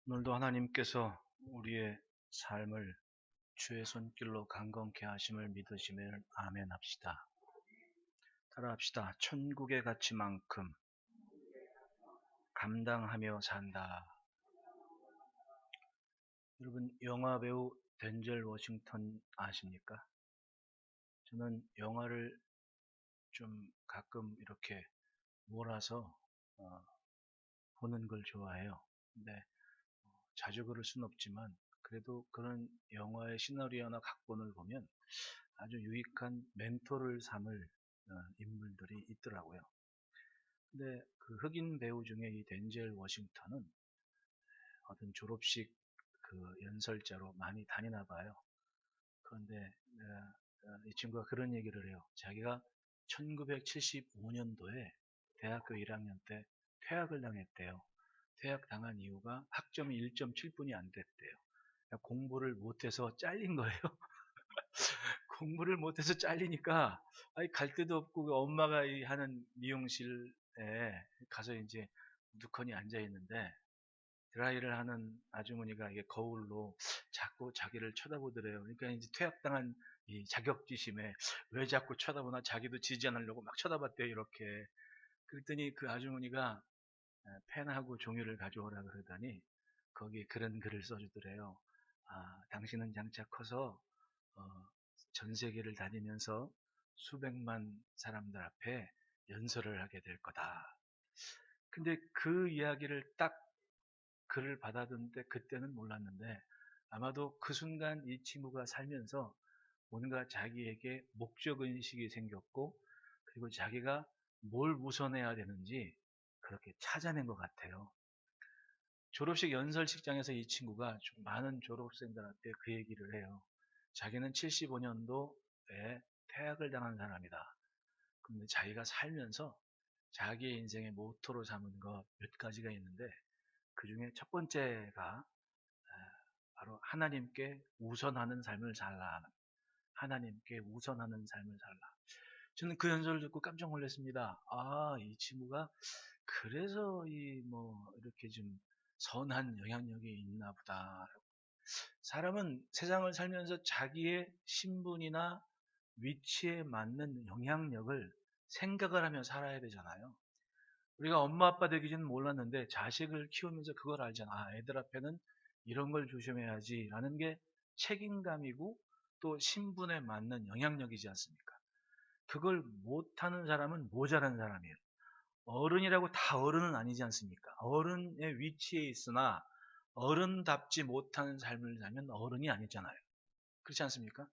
오늘도 하나님께서 우리의 삶을 주의 손길로 강건케 하심을 믿으시면 아멘 합시다. 따라합시다. 천국의 가치만큼 감당하며 산다. 여러분, 영화배우 덴젤 워싱턴 아십니까? 저는 영화를 좀 가끔 이렇게 몰아서 보는 걸 좋아해요. 근데 자주 그럴 순 없지만 그래도 그런 영화의 시나리오나 각본을 보면 아주 유익한 멘토를 삼을 인물들이 있더라고요. 근데 그 흑인 배우 중에 이 덴젤 워싱턴은 어떤 졸업식 그 연설자로 많이 다니나 봐요. 그런데 이 친구가 그런 얘기를 해요. 자기가 1975년도에 대학교 1학년 때 퇴학을 당했대요. 퇴학당한 이유가 학점이 1.7분이 안 됐대요. 그러니까 공부를 못해서 잘린 거예요. 공부를 못해서 잘리니까 아니 갈 데도 없고 그 엄마가 하는 미용실에 가서 이제 누커니 앉아 있는데 드라이를 하는 아주머니가 이게 거울로 자꾸 자기를 쳐다보더래요. 그러니까 이제 퇴학당한 이 자격지심에 왜 자꾸 쳐다보나 자기도 지지 않으려고 막 쳐다봤대요. 이렇게. 그랬더니 그 아주머니가 펜하고 종이를 가져오라 그러더니 거기에 그런 글을 써주더래요. 아, 당신은 장차 커서 전 세계를 다니면서 수백만 사람들 앞에 연설을 하게 될 거다. 근데 그 이야기를 딱 글을 받아듣는데 그때는 몰랐는데 아마도 그 순간 이 친구가 살면서 뭔가 자기에게 목적의식이 생겼고 그리고 자기가 뭘 우선해야 되는지 그렇게 찾아낸 것 같아요. 졸업식 연설식장에서 이 친구가 많은 졸업생들한테 그 얘기를 해요. 자기는 75년도에 퇴학을 당한 사람이다. 그런데 자기가 살면서 자기의 인생의 모토로 삼은 것 몇 가지가 있는데 그 중에 첫 번째가 바로 하나님께 우선하는 삶을 살라. 하나님께 우선하는 삶을 살라. 저는 그 연설을 듣고 깜짝 놀랐습니다. 아, 이 친구가 그래서 이렇게 좀 선한 영향력이 있나 보다. 사람은 세상을 살면서 자기의 신분이나 위치에 맞는 영향력을 생각을 하며 살아야 되잖아요. 우리가 엄마 아빠 되기 전는 몰랐는데 자식을 키우면서 그걸 알잖아. 아, 애들 앞에는 이런 걸 조심해야지 라는 게 책임감이고 또 신분에 맞는 영향력이지 않습니까? 그걸 못하는 사람은 모자란 사람이에요. 어른이라고 다 어른은 아니지 않습니까? 어른의 위치에 있으나 어른답지 못한 삶을 살면 어른이 아니잖아요. 그렇지 않습니까?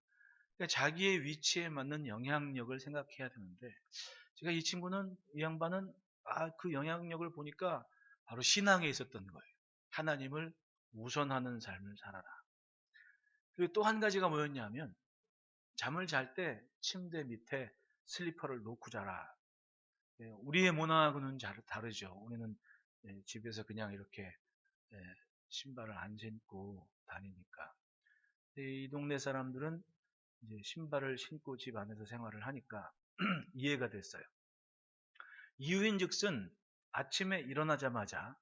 그러니까 자기의 위치에 맞는 영향력을 생각해야 되는데 제가 이 양반은 그 영향력을 보니까 바로 신앙에 있었던 거예요. 하나님을 우선하는 삶을 살아라. 그리고 또 한 가지가 뭐였냐면 잠을 잘 때 침대 밑에 슬리퍼를 놓고 자라. 우리의 문화하고는 다르죠. 우리는 집에서 그냥 이렇게 신발을 안 신고 다니니까. 이 동네 사람들은 이제 신발을 신고 집 안에서 생활을 하니까 이해가 됐어요. 이유인즉슨 아침에 일어나자마자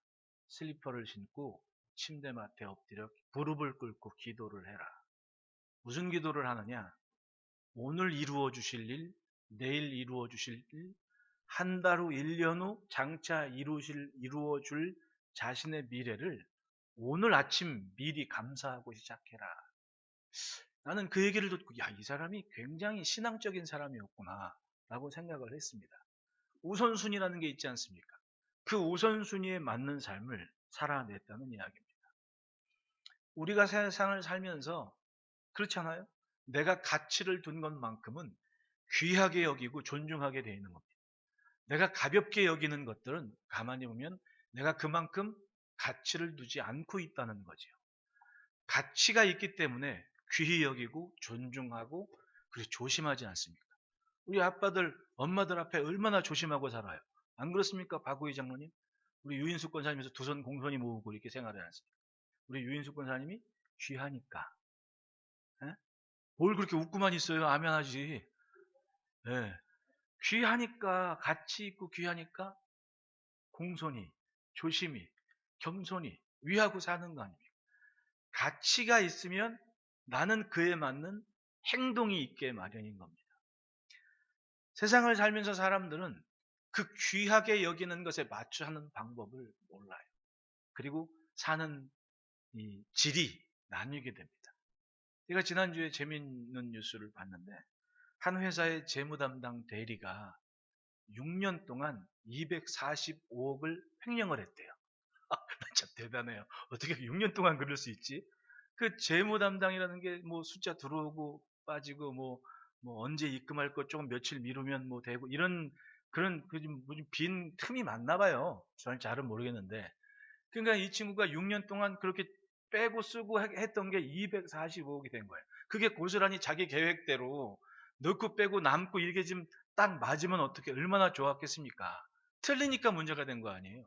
슬리퍼를 신고 침대맡에 엎드려 무릎을 꿇고 기도를 해라. 무슨 기도를 하느냐? 오늘 이루어 주실 일, 내일 이루어 주실 일, 한 달 후, 1년 후 장차 이루어 줄 자신의 미래를 오늘 아침 미리 감사하고 시작해라. 나는 그 얘기를 듣고 이 사람이 굉장히 신앙적인 사람이었구나 라고 생각을 했습니다. 우선순위라는 게 있지 않습니까? 그 우선순위에 맞는 삶을 살아냈다는 이야기입니다. 우리가 세상을 살면서 그렇잖아요. 내가 가치를 둔 것만큼은 귀하게 여기고 존중하게 되어 있는 겁니다. 내가 가볍게 여기는 것들은 가만히 보면 내가 그만큼 가치를 두지 않고 있다는 거죠. 가치가 있기 때문에 귀히 여기고 존중하고 그리고 조심하지 않습니까? 우리 아빠들, 엄마들 앞에 얼마나 조심하고 살아요. 안 그렇습니까? 박우희 장로님? 우리 유인숙 권사님에서 두 손 공손히 모으고 이렇게 생활해 놨습니다. 우리 유인숙 권사님이 귀하니까. 에? 뭘 그렇게 웃고만 있어요? 아멘 하지. 예. 귀하니까, 가치 있고 귀하니까 공손히, 조심히, 겸손히 위하고 사는 거 아닙니까? 가치가 있으면 나는 그에 맞는 행동이 있게 마련인 겁니다. 세상을 살면서 사람들은 그 귀하게 여기는 것에 맞춰 하는 방법을 몰라요. 그리고 사는 이 질이 나뉘게 됩니다. 제가 지난주에 재미있는 뉴스를 봤는데 한 회사의 재무 담당 대리가 6년 동안 245억을 횡령을 했대요. 참 대단해요. 어떻게 6년 동안 그럴 수 있지? 그 재무 담당이라는 게 뭐 숫자 들어오고 빠지고 뭐 언제 입금할 것 조금 며칠 미루면 뭐 되고 이런 그런 빈 틈이 많나 봐요. 저는 잘은 모르겠는데. 그러니까 이 친구가 6년 동안 그렇게 빼고 쓰고 했던 게 245억이 된 거예요. 그게 고스란히 자기 계획대로 넣고 빼고 남고 이게 지금 딱 맞으면 어떻게 얼마나 좋았겠습니까? 틀리니까 문제가 된 거 아니에요.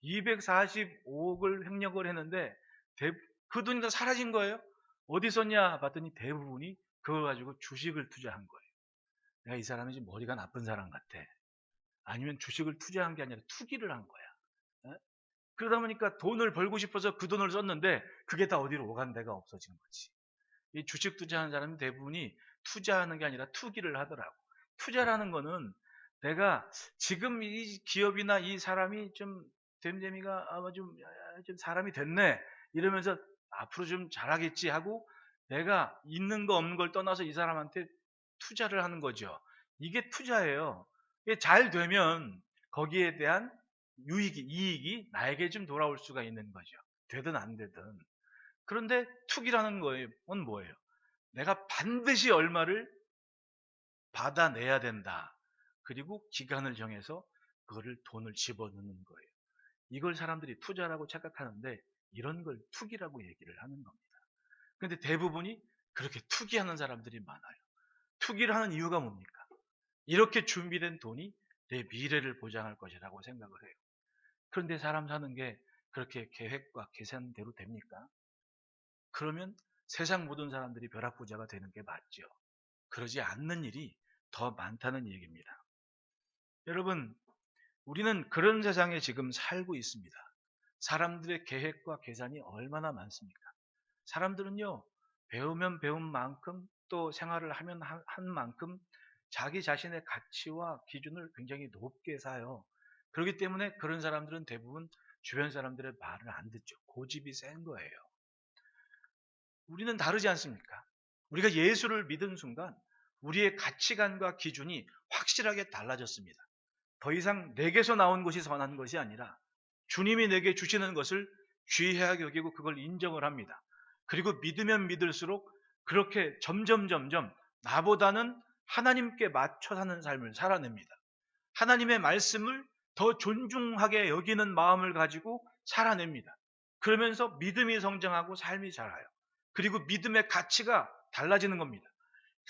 245억을 횡령을 했는데 그 돈이 다 사라진 거예요. 어디 썼냐 봤더니 대부분이 그걸 가지고 주식을 투자한 거예요. 내가 이 사람이 지금 머리가 나쁜 사람 같아. 아니면 주식을 투자한 게 아니라 투기를 한 거야. 에? 그러다 보니까 돈을 벌고 싶어서 그 돈을 썼는데 그게 다 어디로 오간 데가 없어진 거지. 이 주식 투자하는 사람은 대부분이 투자하는 게 아니라 투기를 하더라고. 투자라는 거는 내가 지금 이 기업이나 이 사람이 좀 됨됨이가 아마 좀 사람이 됐네 이러면서 앞으로 좀 잘하겠지 하고 내가 있는 거 없는 걸 떠나서 이 사람한테 투자를 하는 거죠. 이게 투자예요. 이게 잘 되면 거기에 대한 이익이 나에게 좀 돌아올 수가 있는 거죠. 되든 안 되든. 그런데 투기라는 건 뭐예요? 내가 반드시 얼마를 받아내야 된다. 그리고 기간을 정해서 그거를 돈을 집어넣는 거예요. 이걸 사람들이 투자라고 착각하는데 이런 걸 투기라고 얘기를 하는 겁니다. 그런데 대부분이 그렇게 투기하는 사람들이 많아요. 투기를 하는 이유가 뭡니까? 이렇게 준비된 돈이 내 미래를 보장할 것이라고 생각을 해요. 그런데 사람 사는 게 그렇게 계획과 계산대로 됩니까? 그러면 세상 모든 사람들이 벼락부자가 되는 게 맞죠. 그러지 않는 일이 더 많다는 얘기입니다. 여러분, 우리는 그런 세상에 지금 살고 있습니다. 사람들의 계획과 계산이 얼마나 많습니까? 사람들은요, 배우면 배운 만큼 또 생활을 하면 한 만큼 자기 자신의 가치와 기준을 굉장히 높게 사요. 그렇기 때문에 그런 사람들은 대부분 주변 사람들의 말을 안 듣죠. 고집이 센 거예요. 우리는 다르지 않습니까? 우리가 예수를 믿은 순간 우리의 가치관과 기준이 확실하게 달라졌습니다. 더 이상 내게서 나온 것이 선한 것이 아니라 주님이 내게 주시는 것을 귀하게 여기고 그걸 인정을 합니다. 그리고 믿으면 믿을수록 그렇게 점점 나보다는 하나님께 맞춰 사는 삶을 살아냅니다. 하나님의 말씀을 더 존중하게 여기는 마음을 가지고 살아냅니다. 그러면서 믿음이 성장하고 삶이 자라요. 그리고 믿음의 가치가 달라지는 겁니다.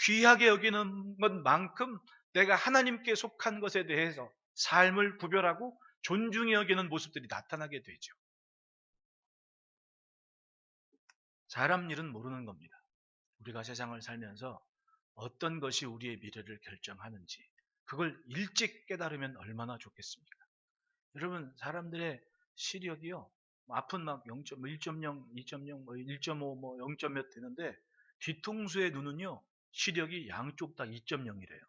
귀하게 여기는 것만큼 내가 하나님께 속한 것에 대해서 삶을 구별하고 존중히 여기는 모습들이 나타나게 되죠. 사람 일은 모르는 겁니다. 우리가 세상을 살면서 어떤 것이 우리의 미래를 결정하는지 그걸 일찍 깨달으면 얼마나 좋겠습니까? 여러분 사람들의 시력이요 앞은 막 0.1.0, 2.0, 1.5, 0. 몇 되는데 뒤통수의 눈은요 시력이 양쪽 다 2.0이래요.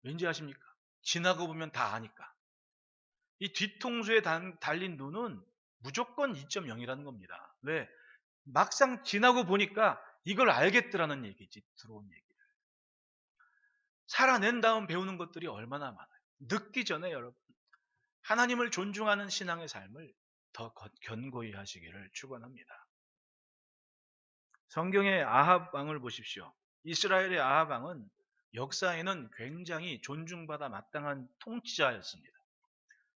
왠지 아십니까? 지나고 보면 다 아니까. 이 뒤통수에 달린 눈은 무조건 2.0이라는 겁니다. 왜? 막상 지나고 보니까 이걸 알겠더라는 얘기지, 들어온 얘기를. 살아낸 다음 배우는 것들이 얼마나 많아요. 늦기 전에 여러분, 하나님을 존중하는 신앙의 삶을 더 견고히 하시기를 축원합니다. 성경의 아합 왕을 보십시오. 이스라엘의 아합 왕은 역사에는 굉장히 존중받아 마땅한 통치자였습니다.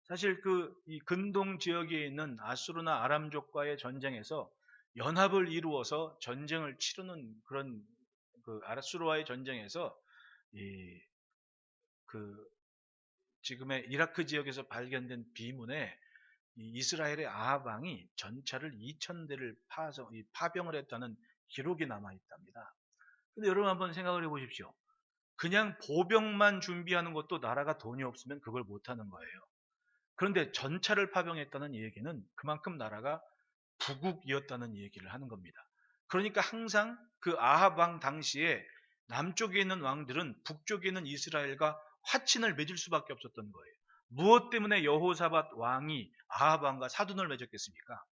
사실 이 근동 지역에 있는 아수르나 아람족과의 전쟁에서 연합을 이루어서 전쟁을 치르는 그런 아수르와의 전쟁에서 그 지금의 이라크 지역에서 발견된 비문에 이스라엘의 아합 왕이 전차를 2,000대를 파병을 했다는 기록이 남아 있답니다. 근데 여러분 한번 생각을 해보십시오. 그냥 보병만 준비하는 것도 나라가 돈이 없으면 그걸 못하는 거예요. 그런데 전차를 파병했다는 얘기는 그만큼 나라가 부국이었다는 얘기를 하는 겁니다. 그러니까 항상 그 아합 왕 당시에 남쪽에 있는 왕들은 북쪽에 있는 이스라엘과 화친을 맺을 수밖에 없었던 거예요. 무엇 때문에 여호사밧 왕이 아합 왕과 사돈을 맺었겠습니까?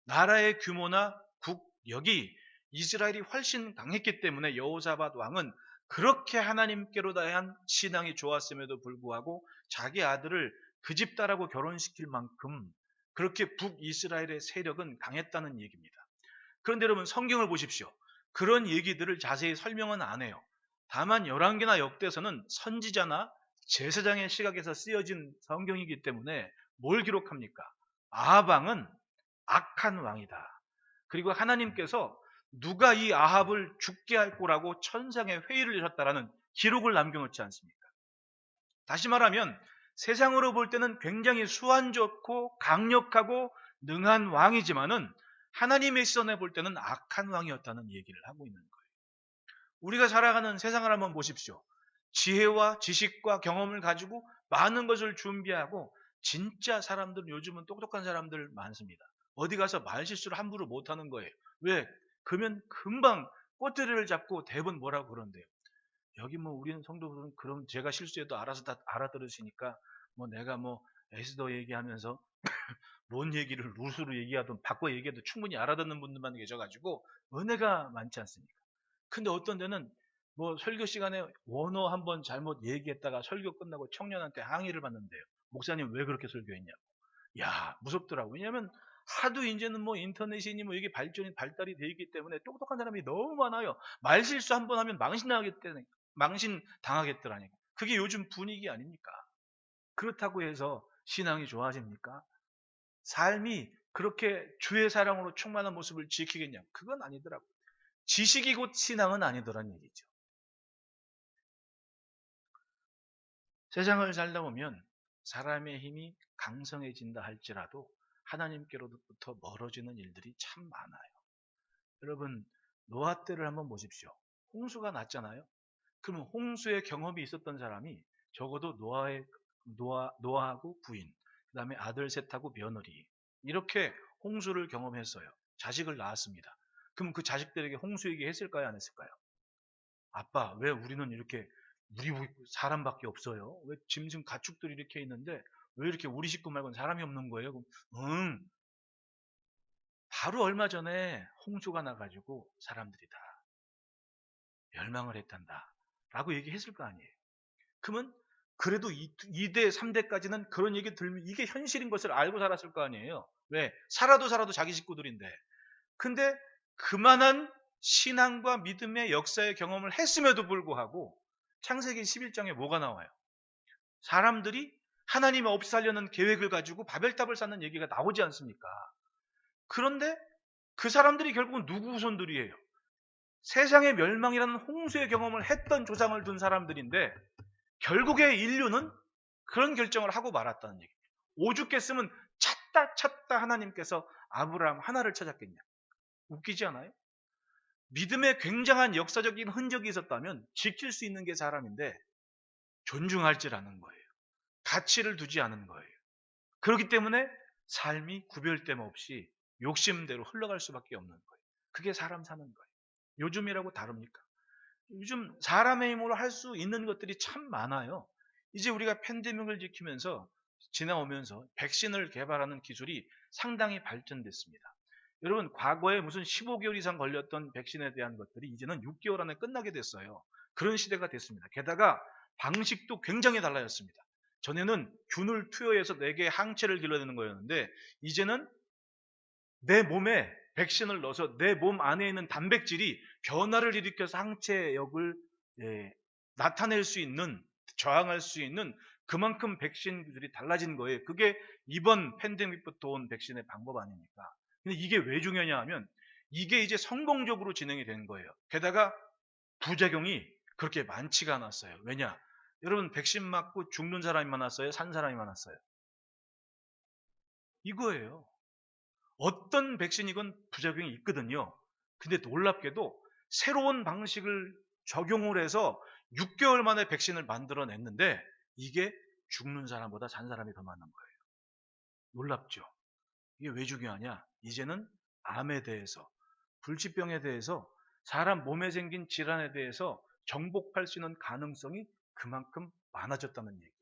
나라의 규모나 국력이 이스라엘이 훨씬 강했기 때문에 여호사밧 왕은 그렇게 하나님께로 대한 신앙이 좋았음에도 불구하고 자기 아들을 그 집 딸하고 결혼시킬 만큼 그렇게 북이스라엘의 세력은 강했다는 얘기입니다. 그런데 여러분 성경을 보십시오. 그런 얘기들을 자세히 설명은 안 해요. 다만 열왕기나 역대서는 선지자나 제사장의 시각에서 쓰여진 성경이기 때문에 뭘 기록합니까? 아합 왕은 악한 왕이다. 그리고 하나님께서 누가 이 아합을 죽게 할 거라고 천상에 회의를 하셨다라는 기록을 남겨놓지 않습니까? 다시 말하면 세상으로 볼 때는 굉장히 수완 좋고 강력하고 능한 왕이지만은 하나님의 시선에 볼 때는 악한 왕이었다는 얘기를 하고 있는 거예요. 우리가 살아가는 세상을 한번 보십시오. 지혜와 지식과 경험을 가지고 많은 것을 준비하고 진짜 사람들은 요즘은 똑똑한 사람들 많습니다. 어디 가서 말실수를 함부로 못하는 거예요. 왜? 그러면 금방 꼬투리를 잡고 대부분 뭐라고 그런대요. 여기 뭐 우리는 성도들은 그럼 제가 실수해도 알아서 다 알아들으시니까 뭐 내가 뭐 에스더 얘기하면서 뭔 얘기를 루스로 얘기하든 바꿔 얘기해도 충분히 알아듣는 분들만 계셔가지고 은혜가 많지 않습니까? 근데 어떤 데는 뭐 설교 시간에 원어 한번 잘못 얘기했다가 설교 끝나고 청년한테 항의를 받는데요. 목사님 왜 그렇게 설교했냐고. 야, 무섭더라고. 왜냐하면 하도 이제는 뭐 인터넷이니 뭐 이게 발달이 되어 있기 때문에 똑똑한 사람이 너무 많아요. 말실수 한번 하면 망신 당하겠더라니까. 그게 요즘 분위기 아닙니까? 그렇다고 해서 신앙이 좋아집니까? 삶이 그렇게 주의 사랑으로 충만한 모습을 지키겠냐? 그건 아니더라고. 지식이 곧 신앙은 아니더란 얘기죠. 세상을 살다 보면 사람의 힘이 강성해진다 할지라도 하나님께로부터 멀어지는 일들이 참 많아요. 여러분, 노아 때를 한번 보십시오. 홍수가 났잖아요. 그러면 홍수의 경험이 있었던 사람이 적어도 노아하고 부인, 그 다음에 아들 셋하고 며느리, 이렇게 홍수를 경험했어요. 자식을 낳았습니다. 그럼 그 자식들에게 홍수 얘기했을까요? 안 했을까요? 아빠, 왜 우리는 이렇게 우리 사람밖에 없어요? 왜 짐승 가축들이 이렇게 있는데 왜 이렇게 우리 식구 말고는 사람이 없는 거예요? 그럼, 바로 얼마 전에 홍수가 나가지고 사람들이 다 멸망을 했단다. 라고 얘기했을 거 아니에요. 그러면 그래도 2대, 3대까지는 그런 얘기 들으면 이게 현실인 것을 알고 살았을 거 아니에요. 왜? 살아도 자기 식구들인데. 근데 그만한 신앙과 믿음의 역사의 경험을 했음에도 불구하고 창세기 11장에 뭐가 나와요? 사람들이 하나님 없이 살려는 계획을 가지고 바벨탑을 쌓는 얘기가 나오지 않습니까? 그런데 그 사람들이 결국은 누구 후손들이에요? 세상의 멸망이라는 홍수의 경험을 했던 조상을 둔 사람들인데 결국에 인류는 그런 결정을 하고 말았다는 얘기입니다. 오죽했으면 찾다 하나님께서 아브라함 하나를 찾았겠냐. 웃기지 않아요? 믿음에 굉장한 역사적인 흔적이 있었다면 지킬 수 있는 게 사람인데 존중할지 않은 거예요. 가치를 두지 않은 거예요. 그렇기 때문에 삶이 구별됨 없이 욕심대로 흘러갈 수밖에 없는 거예요. 그게 사람 사는 거예요. 요즘이라고 다릅니까? 요즘 사람의 힘으로 할 수 있는 것들이 참 많아요. 이제 우리가 팬데믹을 지키면서 지나오면서 백신을 개발하는 기술이 상당히 발전됐습니다. 여러분 과거에 무슨 15개월 이상 걸렸던 백신에 대한 것들이 이제는 6개월 안에 끝나게 됐어요. 그런 시대가 됐습니다. 게다가 방식도 굉장히 달라졌습니다. 전에는 균을 투여해서 내게 항체를 길러내는 거였는데 이제는 내 몸에 백신을 넣어서 내 몸 안에 있는 단백질이 변화를 일으켜서 항체역을 나타낼 수 있는, 저항할 수 있는 그만큼 백신들이 달라진 거예요. 그게 이번 팬데믹부터 온 백신의 방법 아닙니까? 근데 이게 왜 중요하냐 하면 이게 이제 성공적으로 진행이 된 거예요. 게다가 부작용이 그렇게 많지가 않았어요. 왜냐? 여러분 백신 맞고 죽는 사람이 많았어요? 산 사람이 많았어요? 이거예요. 어떤 백신이건 부작용이 있거든요. 근데 놀랍게도 새로운 방식을 적용을 해서 6개월 만에 백신을 만들어냈는데 이게 죽는 사람보다 산 사람이 더 많은 거예요. 놀랍죠. 이게 왜 중요하냐? 이제는 암에 대해서, 불치병에 대해서, 사람 몸에 생긴 질환에 대해서 정복할 수 있는 가능성이 그만큼 많아졌다는 얘기예요.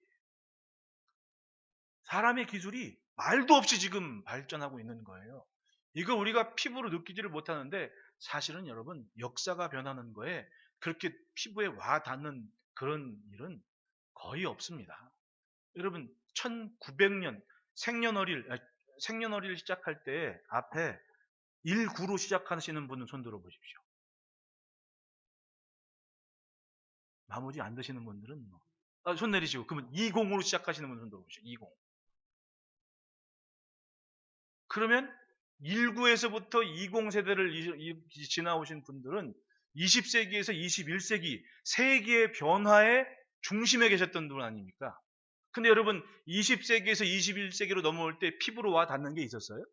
사람의 기술이 말도 없이 지금 발전하고 있는 거예요. 이거 우리가 피부로 느끼지를 못하는데 사실은 여러분 역사가 변하는 거에 그렇게 피부에 와 닿는 그런 일은 거의 없습니다. 여러분 1900년 생년월일 시작할 때 앞에 19로 시작하시는 분은 손 들어 보십시오. 나머지 안 되시는 분들은 손 내리시고 그러면 20으로 시작하시는 분은 손 들어 보십시오. 20. 그러면 19에서부터 20 세대를 지나오신 분들은 20세기에서 21세기 세계의 변화의 중심에 계셨던 분 아닙니까? 근데 여러분 20세기에서 21세기로 넘어올 때 피부로 와 닿는 게 있었어요?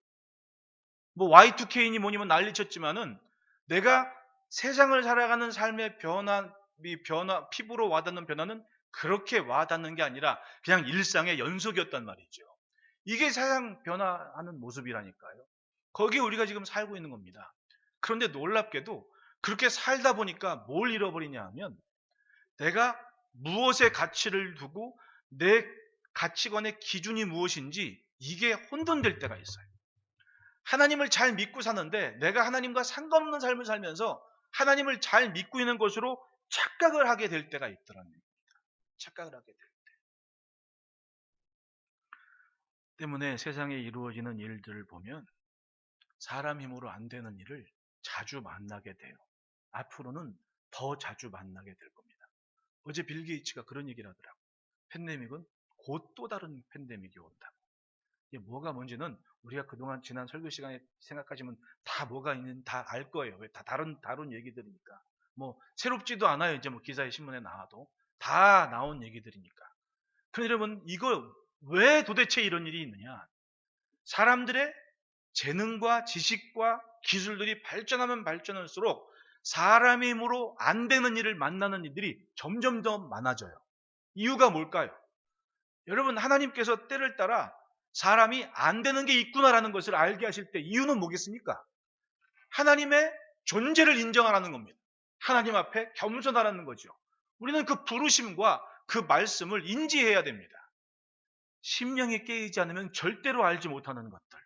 뭐 Y2K니 뭐니면 난리쳤지만은 내가 세상을 살아가는 삶의 피부로 와닿는 변화는 그렇게 와닿는 게 아니라 그냥 일상의 연속이었단 말이죠. 이게 세상 변화하는 모습이라니까요. 거기에 우리가 지금 살고 있는 겁니다. 그런데 놀랍게도 그렇게 살다 보니까 뭘 잃어버리냐 하면 내가 무엇에 가치를 두고 내 가치관의 기준이 무엇인지 이게 혼돈될 때가 있어요. 하나님을 잘 믿고 사는데 내가 하나님과 상관없는 삶을 살면서 하나님을 잘 믿고 있는 것으로 착각을 하게 될 때가 있더라는 얘기입니다. 착각을 하게 될 때. 때문에 세상에 이루어지는 일들을 보면 사람 힘으로 안 되는 일을 자주 만나게 돼요. 앞으로는 더 자주 만나게 될 겁니다. 어제 빌 게이츠가 그런 얘기를 하더라고요. 팬데믹은 곧 또 다른 팬데믹이 온다. 이게 뭐가 뭔지는 우리가 그동안 지난 설교 시간에 생각하시면 다 뭐가 있는 다 알 거예요. 왜 다 다른 얘기들이니까. 뭐 새롭지도 않아요. 이제 뭐 기사에 신문에 나와도 다 나온 얘기들이니까. 그런데 여러분 이거 왜 도대체 이런 일이 있느냐? 사람들의 재능과 지식과 기술들이 발전하면 발전할수록 사람의 힘으로 안 되는 일을 만나는 일들이 점점 더 많아져요. 이유가 뭘까요? 여러분 하나님께서 때를 따라 사람이 안 되는 게 있구나라는 것을 알게 하실 때 이유는 뭐겠습니까? 하나님의 존재를 인정하라는 겁니다. 하나님 앞에 겸손하라는 거죠. 우리는 그 부르심과 그 말씀을 인지해야 됩니다. 심령이 깨이지 않으면 절대로 알지 못하는 것들.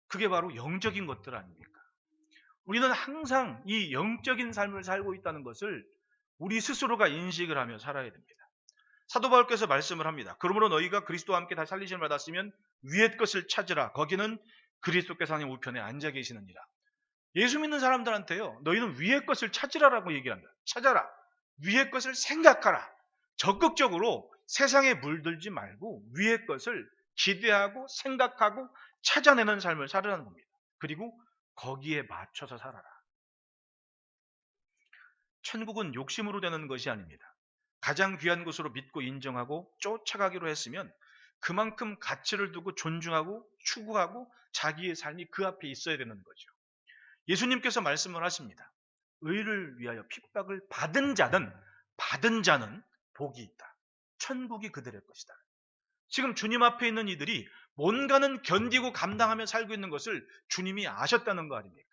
그게 바로 영적인 것들 아닙니까? 우리는 항상 이 영적인 삶을 살고 있다는 것을 우리 스스로가 인식을 하며 살아야 됩니다. 사도 바울께서 말씀을 합니다. 그러므로 너희가 그리스도와 함께 다시 살리심을 받았으면 위의 것을 찾으라. 거기는 그리스도께서 하나님 우편에 앉아 계시느니라. 예수 믿는 사람들한테요. 너희는 위의 것을 찾으라라고 얘기합니다. 찾아라. 위의 것을 생각하라. 적극적으로 세상에 물들지 말고 위의 것을 기대하고 생각하고 찾아내는 삶을 살으라는 겁니다. 그리고 거기에 맞춰서 살아라. 천국은 욕심으로 되는 것이 아닙니다. 가장 귀한 것으로 믿고 인정하고 쫓아가기로 했으면 그만큼 가치를 두고 존중하고 추구하고 자기의 삶이 그 앞에 있어야 되는 거죠. 예수님께서 말씀을 하십니다. 의를 위하여 핍박을 받은 자는 복이 있다. 천국이 그들의 것이다. 지금 주님 앞에 있는 이들이 뭔가는 견디고 감당하며 살고 있는 것을 주님이 아셨다는 거 아닙니까?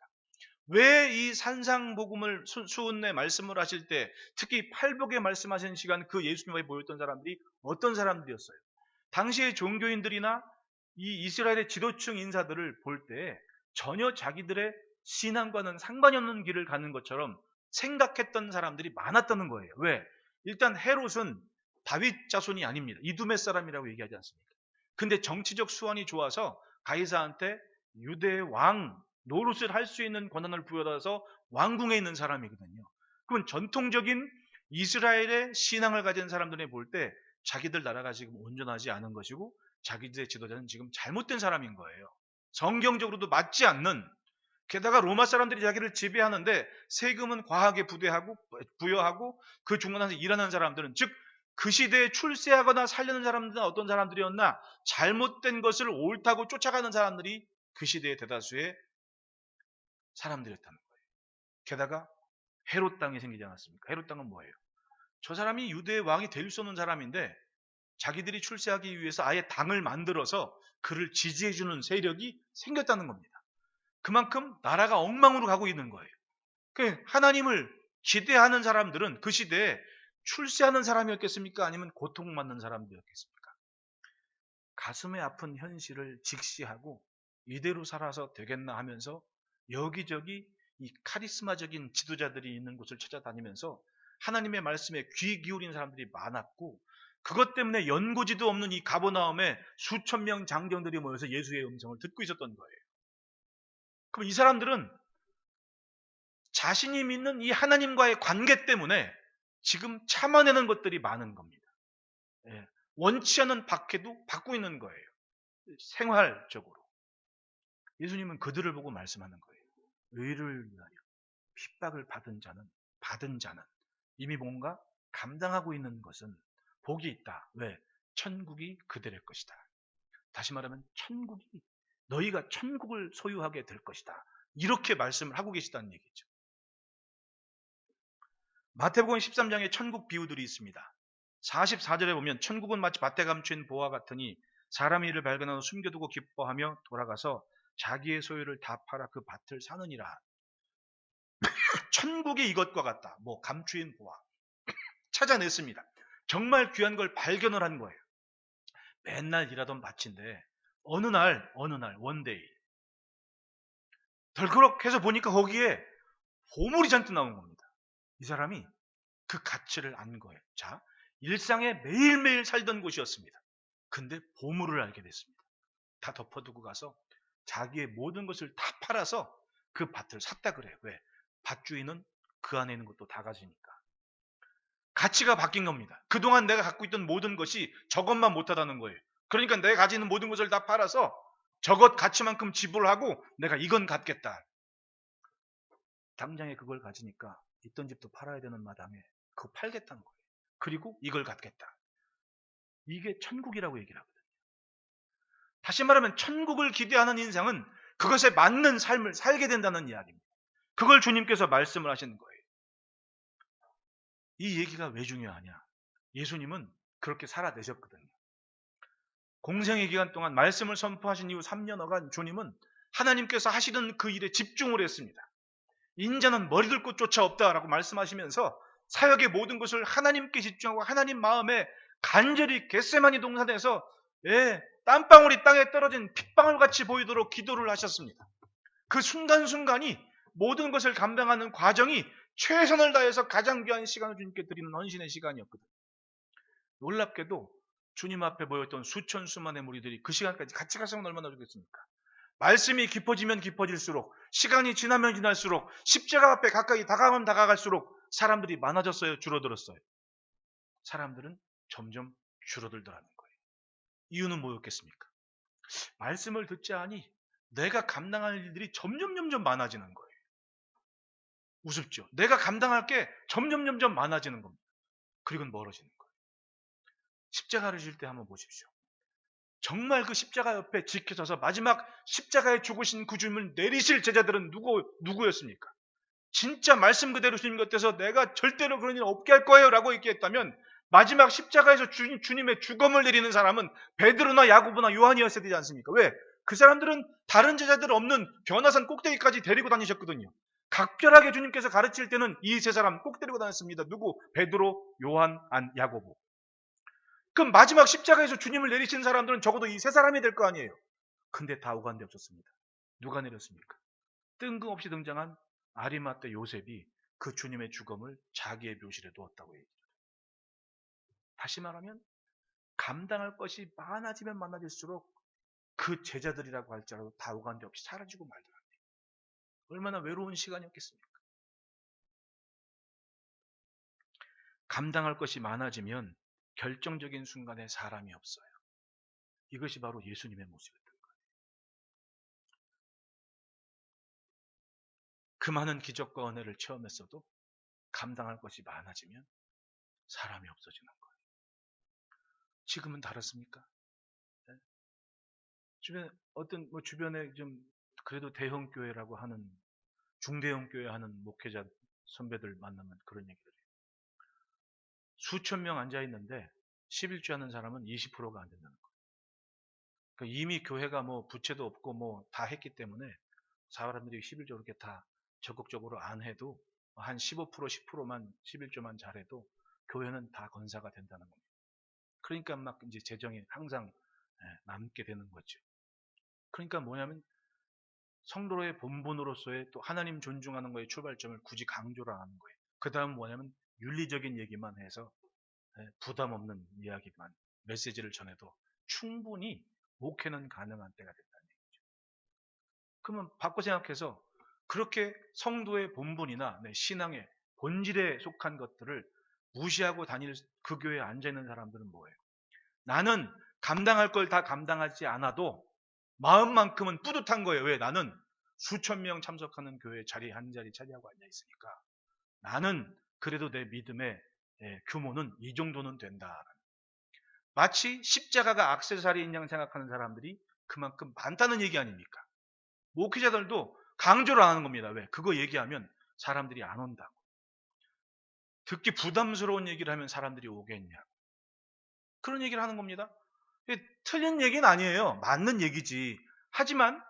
왜 이 산상복음을 수훈의 말씀을 하실 때 특히 팔복에 말씀하신 시간 그 예수님과 모였던 사람들이 어떤 사람들이었어요? 당시의 종교인들이나 이 이스라엘의 지도층 인사들을 볼 때 전혀 자기들의 신앙과는 상관이 없는 길을 가는 것처럼 생각했던 사람들이 많았다는 거예요. 왜? 일단 헤롯은 다윗 자손이 아닙니다. 이두메 사람이라고 얘기하지 않습니까? 근데 정치적 수완이 좋아서 가이사한테 유대의 왕 노릇을 할 수 있는 권한을 부여받아서 왕궁에 있는 사람이거든요. 그럼 전통적인 이스라엘의 신앙을 가진 사람들이 볼 때 자기들 나라가 지금 온전하지 않은 것이고 자기들의 지도자는 지금 잘못된 사람인 거예요. 성경적으로도 맞지 않는, 게다가 로마 사람들이 자기를 지배하는데 세금은 과하게 부여하고 그 중간에서 일하는 사람들은, 즉 그 시대에 출세하거나 살려는 사람들은 어떤 사람들이었나? 잘못된 것을 옳다고 쫓아가는 사람들이 그 시대의 대다수의 사람들이었다는 거예요. 게다가 헤롯 땅이 생기지 않았습니까? 헤롯 땅은 뭐예요? 저 사람이 유대의 왕이 될 수 없는 사람인데 자기들이 출세하기 위해서 아예 당을 만들어서 그를 지지해주는 세력이 생겼다는 겁니다. 그만큼 나라가 엉망으로 가고 있는 거예요. 하나님을 기대하는 사람들은 그 시대에 출세하는 사람이었겠습니까? 아니면 고통받는 사람들이었겠습니까? 가슴에 아픈 현실을 직시하고 이대로 살아서 되겠나 하면서 여기저기 이 카리스마적인 지도자들이 있는 곳을 찾아다니면서 하나님의 말씀에 귀 기울인 사람들이 많았고, 그것 때문에 연고지도 없는 이 가버나움에 수천 명 장정들이 모여서 예수의 음성을 듣고 있었던 거예요. 그럼 이 사람들은 자신이 믿는 이 하나님과의 관계 때문에 지금 참아내는 것들이 많은 겁니다. 예, 원치 않은 박해도 받고 있는 거예요. 생활적으로. 예수님은 그들을 보고 말씀하는 거예요. 의를 위하여 핍박을 받은 자는 이미 뭔가 감당하고 있는 것은 복이 있다. 왜? 천국이 그들의 것이다. 다시 말하면 너희가 천국을 소유하게 될 것이다. 이렇게 말씀을 하고 계시다는 얘기죠. 마태복음 13장에 천국 비유들이 있습니다. 44절에 보면 천국은 마치 밭에 감춘 보화 같으니 사람이 이를 발견하고 숨겨두고 기뻐하며 돌아가서 자기의 소유를 다 팔아 그 밭을 사느니라. 천국이 이것과 같다. 감추인 보화. 찾아냈습니다. 정말 귀한 걸 발견을 한 거예요. 맨날 일하던 밭인데 어느 날 원데이 덜그럭해서 보니까 거기에 보물이 잔뜩 나온 겁니다. 이 사람이 그 가치를 안 거예요. 자, 일상에 매일매일 살던 곳이었습니다. 근데 보물을 알게 됐습니다. 다 덮어두고 가서 자기의 모든 것을 다 팔아서 그 밭을 샀다 그래요. 왜? 밭주인은 그 안에 있는 것도 다 가지니까. 가치가 바뀐 겁니다. 그동안 내가 갖고 있던 모든 것이 저것만 못하다는 거예요. 그러니까 내가 가지는 모든 것을 다 팔아서 저것 가치만큼 지불하고 내가 이건 갖겠다. 당장에 그걸 가지니까 있던 집도 팔아야 되는 마당에 그거 팔겠다는 거예요. 그리고 이걸 갖겠다. 이게 천국이라고 얘기를 하거든요. 다시 말하면 천국을 기대하는 인생은 그것에 맞는 삶을 살게 된다는 이야기입니다. 그걸 주님께서 말씀을 하시는 거예요. 이 얘기가 왜 중요하냐? 예수님은 그렇게 살아내셨거든요. 공생의 기간 동안 말씀을 선포하신 이후 3년여간 주님은 하나님께서 하시는 그 일에 집중을 했습니다. 인자는 머리 둘 곳조차 없다라고 말씀하시면서 사역의 모든 것을 하나님께 집중하고 하나님 마음에 간절히 겟세마니 동산에서 땀방울이 땅에 떨어진 핏방울 같이 보이도록 기도를 하셨습니다. 그 순간순간이 모든 것을 감당하는 과정이 최선을 다해서 가장 귀한 시간을 주님께 드리는 헌신의 시간이었거든요. 놀랍게도 주님 앞에 모였던 수천 수만의 무리들이 그 시간까지 같이 갔으면 얼마나 좋겠습니까? 말씀이 깊어지면 깊어질수록, 시간이 지나면 지날수록, 십자가 앞에 가까이 다가가면 다가갈수록 사람들이 많아졌어요? 줄어들었어요? 사람들은 점점 줄어들더라는 거예요. 이유는 뭐였겠습니까? 말씀을 듣지 않으니 내가 감당할 일들이 점점 많아지는 거예요. 우습죠? 내가 감당할 게 점점 많아지는 겁니다. 그리고 멀어지는 거예요. 십자가를 질 때 한번 보십시오. 정말 그 십자가 옆에 지켜져서 마지막 십자가에 죽으신 그 주님을 내리실 제자들은 누구였습니까? 진짜 말씀 그대로 주님 곁에서 내가 절대로 그런 일 없게 할 거예요 라고 얘기했다면 마지막 십자가에서 주님의 죽음을 내리는 사람은 베드로나 야고보나 요한이었어야 되지 않습니까? 왜? 그 사람들은 다른 제자들 없는 변화산 꼭대기까지 데리고 다니셨거든요. 각별하게 주님께서 가르칠 때는 이 세 사람 꼭 데리고 다녔습니다. 누구? 베드로, 요한, 야고보. 그럼 마지막 십자가에서 주님을 내리신 사람들은 적어도 이 세 사람이 될 거 아니에요. 근데 다 오간데 없었습니다. 누가 내렸습니까? 뜬금없이 등장한 아리마떼 요셉이 그 주님의 죽음을 자기의 묘실에 두었다고 얘기합니다. 다시 말하면 감당할 것이 많아지면 많아질수록 그 제자들이라고 할지라도 다 오간데 없이 사라지고 말더랍니다. 얼마나 외로운 시간이었겠습니까? 감당할 것이 많아지면 결정적인 순간에 사람이 없어요. 이것이 바로 예수님의 모습이었던 거예요. 그 많은 기적과 은혜를 체험했어도 감당할 것이 많아지면 사람이 없어지는 거예요. 지금은 다릅니까? 네? 주변에 좀 그래도 대형 교회라고 하는 중대형 교회 하는 목회자 선배들 만나면 그런 얘기를 해요. 수천 명 앉아 있는데 11조 하는 사람은 20%가 안 된다는 거예요. 그러니까 이미 교회가 뭐 부채도 없고 뭐 다 했기 때문에 사람들이 11조 이렇게 다 적극적으로 안 해도 한 15%, 10%만 11조만 잘해도 교회는 다 건사가 된다는 겁니다. 그러니까 막 이제 재정이 항상 남게 되는 거죠. 그러니까 뭐냐면 성도의 본분으로서의 또 하나님 존중하는 거의 출발점을 굳이 강조를 안 하는 거예요. 그 다음 뭐냐면 윤리적인 얘기만 해서 부담 없는 이야기만 메시지를 전해도 충분히 목회는 가능한 때가 됐다는 얘기죠. 그러면 바꿔 생각해서 그렇게 성도의 본분이나 신앙의 본질에 속한 것들을 무시하고 다닐 그 교회에 앉아있는 사람들은 뭐예요? 나는 감당할 걸 다 감당하지 않아도 마음만큼은 뿌듯한 거예요. 왜? 나는 수천 명 참석하는 교회 자리 한 자리 차지하고 앉아 있으니까 나는 그래도 내 믿음의 규모는 이 정도는 된다. 마치 십자가가 액세서리인 양 생각하는 사람들이 그만큼 많다는 얘기 아닙니까? 목회자들도 강조를 안 하는 겁니다. 왜? 그거 얘기하면 사람들이 안 온다고. 듣기 부담스러운 얘기를 하면 사람들이 오겠냐고. 그런 얘기를 하는 겁니다. 틀린 얘기는 아니에요. 맞는 얘기지. 하지만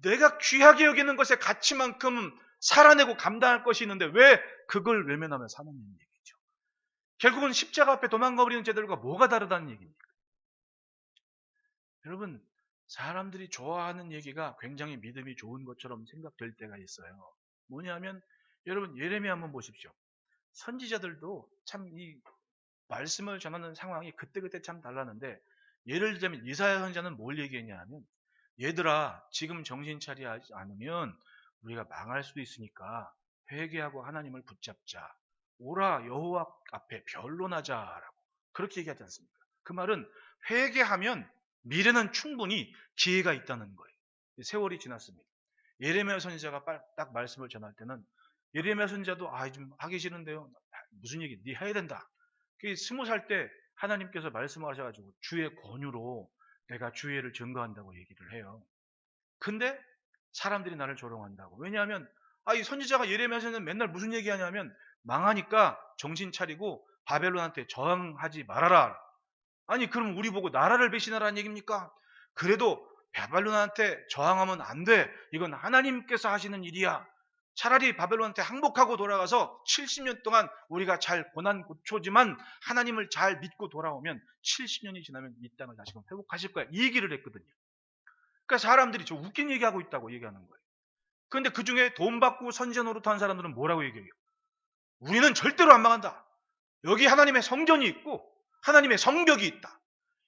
내가 귀하게 여기는 것의 가치만큼 살아내고 감당할 것이 있는데 왜 그걸 외면하며 사는 얘기죠. 결국은 십자가 앞에 도망가버리는 자들과 뭐가 다르다는 얘기입니까? 여러분, 사람들이 좋아하는 얘기가 굉장히 믿음이 좋은 것처럼 생각될 때가 있어요. 뭐냐면 여러분 예레미야 한번 보십시오. 선지자들도 참 이 말씀을 전하는 상황이 그때그때 참 달랐는데 예를 들자면 이사야 선지자는 뭘 얘기했냐 하면 얘들아 지금 정신 차리지 않으면 우리가 망할 수도 있으니까 회개하고 하나님을 붙잡자. 오라 여호와 앞에 변론하자라고 그렇게 얘기하지 않습니까? 그 말은 회개하면 미래는 충분히 기회가 있다는 거예요. 세월이 지났습니다. 예레미야 선지자가 딱 말씀을 전할 때는 예레미야 선지자도 좀 하기 싫은데요. 무슨 얘기? 네 해야 된다. 20살 때 하나님께서 말씀하셔가지고 주의 권유로 내가 주의를 증거한다고 얘기를 해요. 근데 사람들이 나를 조롱한다고. 왜냐하면 이 선지자가 예레미야서는 맨날 무슨 얘기하냐면 망하니까 정신 차리고 바벨론한테 저항하지 말아라. 아니 그럼 우리 보고 나라를 배신하라는 얘기입니까? 그래도 바벨론한테 저항하면 안 돼. 이건 하나님께서 하시는 일이야. 차라리 바벨론한테 항복하고 돌아가서 70년 동안 우리가 잘 고난 고초지만 하나님을 잘 믿고 돌아오면 70년이 지나면 이 땅을 다시금 회복하실 거야. 이 얘기를 했거든요. 그러니까 사람들이 저 웃긴 얘기하고 있다고 얘기하는 거예요. 그런데 그 중에 돈 받고 선지자 노릇하는 사람들은 뭐라고 얘기해요? 우리는 절대로 안 망한다. 여기 하나님의 성전이 있고 하나님의 성벽이 있다.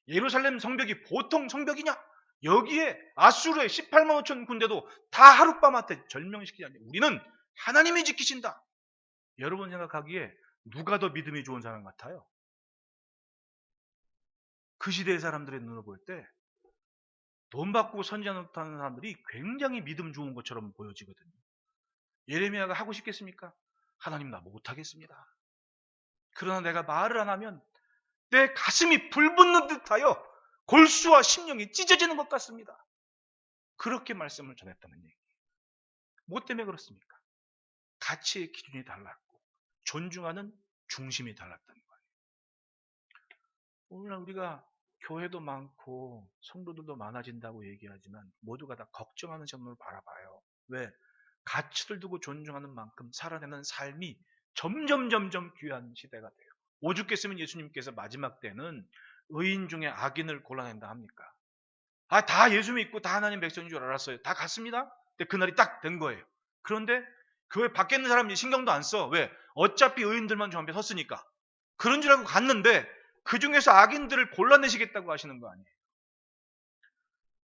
예루살렘 성벽이 보통 성벽이냐? 여기에 아수르의 18만 5천 군대도 다 하룻밤한테 절명시키지 않냐. 우리는 하나님이 지키신다. 여러분 생각하기에 누가 더 믿음이 좋은 사람 같아요? 그 시대의 사람들의 눈을 볼 때 돈 받고 선지자 노릇하는 사람들이 굉장히 믿음 좋은 것처럼 보여지거든요. 예레미야가 하고 싶겠습니까? 하나님 나 못하겠습니다. 그러나 내가 말을 안 하면 내 가슴이 불붙는 듯하여 골수와 심령이 찢어지는 것 같습니다. 그렇게 말씀을 전했다는 얘기예요. 뭐 때문에 그렇습니까? 가치의 기준이 달랐고 존중하는 중심이 달랐다는 거예요. 오늘날 우리가 교회도 많고 성도들도 많아진다고 얘기하지만 모두가 다 걱정하는 점으로 바라봐요. 왜? 가치를 두고 존중하는 만큼 살아내는 삶이 점점 귀한 시대가 돼요. 오죽했으면 예수님께서 마지막 때는 의인 중에 악인을 골라낸다 합니까? 다 예수 믿고 다 하나님 백성인 줄 알았어요. 다 갔습니다. 근데 그날이 딱 된 거예요. 그런데 교회 밖에 있는 사람이 신경도 안 써. 왜? 어차피 의인들만 주 앞에 섰으니까. 그런 줄 알고 갔는데 그 중에서 악인들을 골라내시겠다고 하시는 거 아니에요.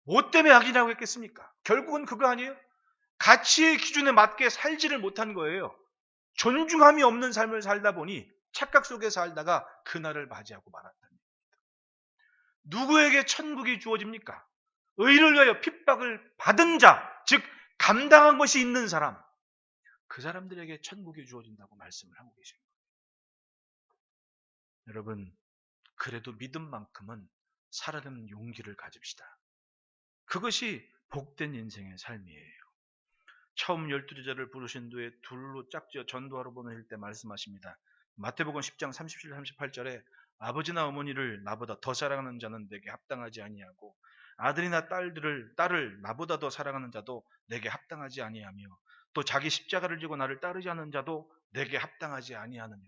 뭐 때문에 악이라고 했겠습니까? 결국은 그거 아니에요? 가치의 기준에 맞게 살지를 못한 거예요. 존중함이 없는 삶을 살다 보니 착각 속에 살다가 그날을 맞이하고 말았다는 겁니다. 누구에게 천국이 주어집니까? 의를 위하여 핍박을 받은 자, 즉 감당한 것이 있는 사람, 그 사람들에게 천국이 주어진다고 말씀을 하고 계신 거예요. 여러분, 그래도 믿음만큼은 살아내는 용기를 가집시다. 그것이 복된 인생의 삶이에요. 처음 12제자를 부르신 후에 둘로 짝지어 전도하러 보내실 때 말씀하십니다. 마태복음 10장 37, 38절에 아버지나 어머니를 나보다 더 사랑하는 자는 내게 합당하지 아니하고 아들이나 딸을 나보다 더 사랑하는 자도 내게 합당하지 아니하며 또 자기 십자가를 지고 나를 따르지 않는 자도 내게 합당하지 아니하느냐.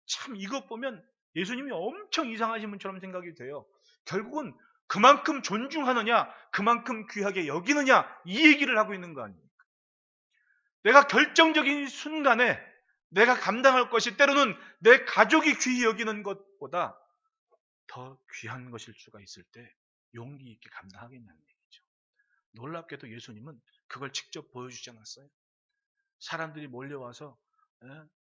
참 이것 보면 예수님이 엄청 이상하신 분처럼 생각이 돼요. 결국은 그만큼 존중하느냐, 그만큼 귀하게 여기느냐 이 얘기를 하고 있는 거 아니에요. 내가 결정적인 순간에 내가 감당할 것이 때로는 내 가족이 귀히 여기는 것보다 더 귀한 것일 수가 있을 때 용기 있게 감당하겠냐는 얘기죠. 놀랍게도 예수님은 그걸 직접 보여주지 않았어요. 사람들이 몰려와서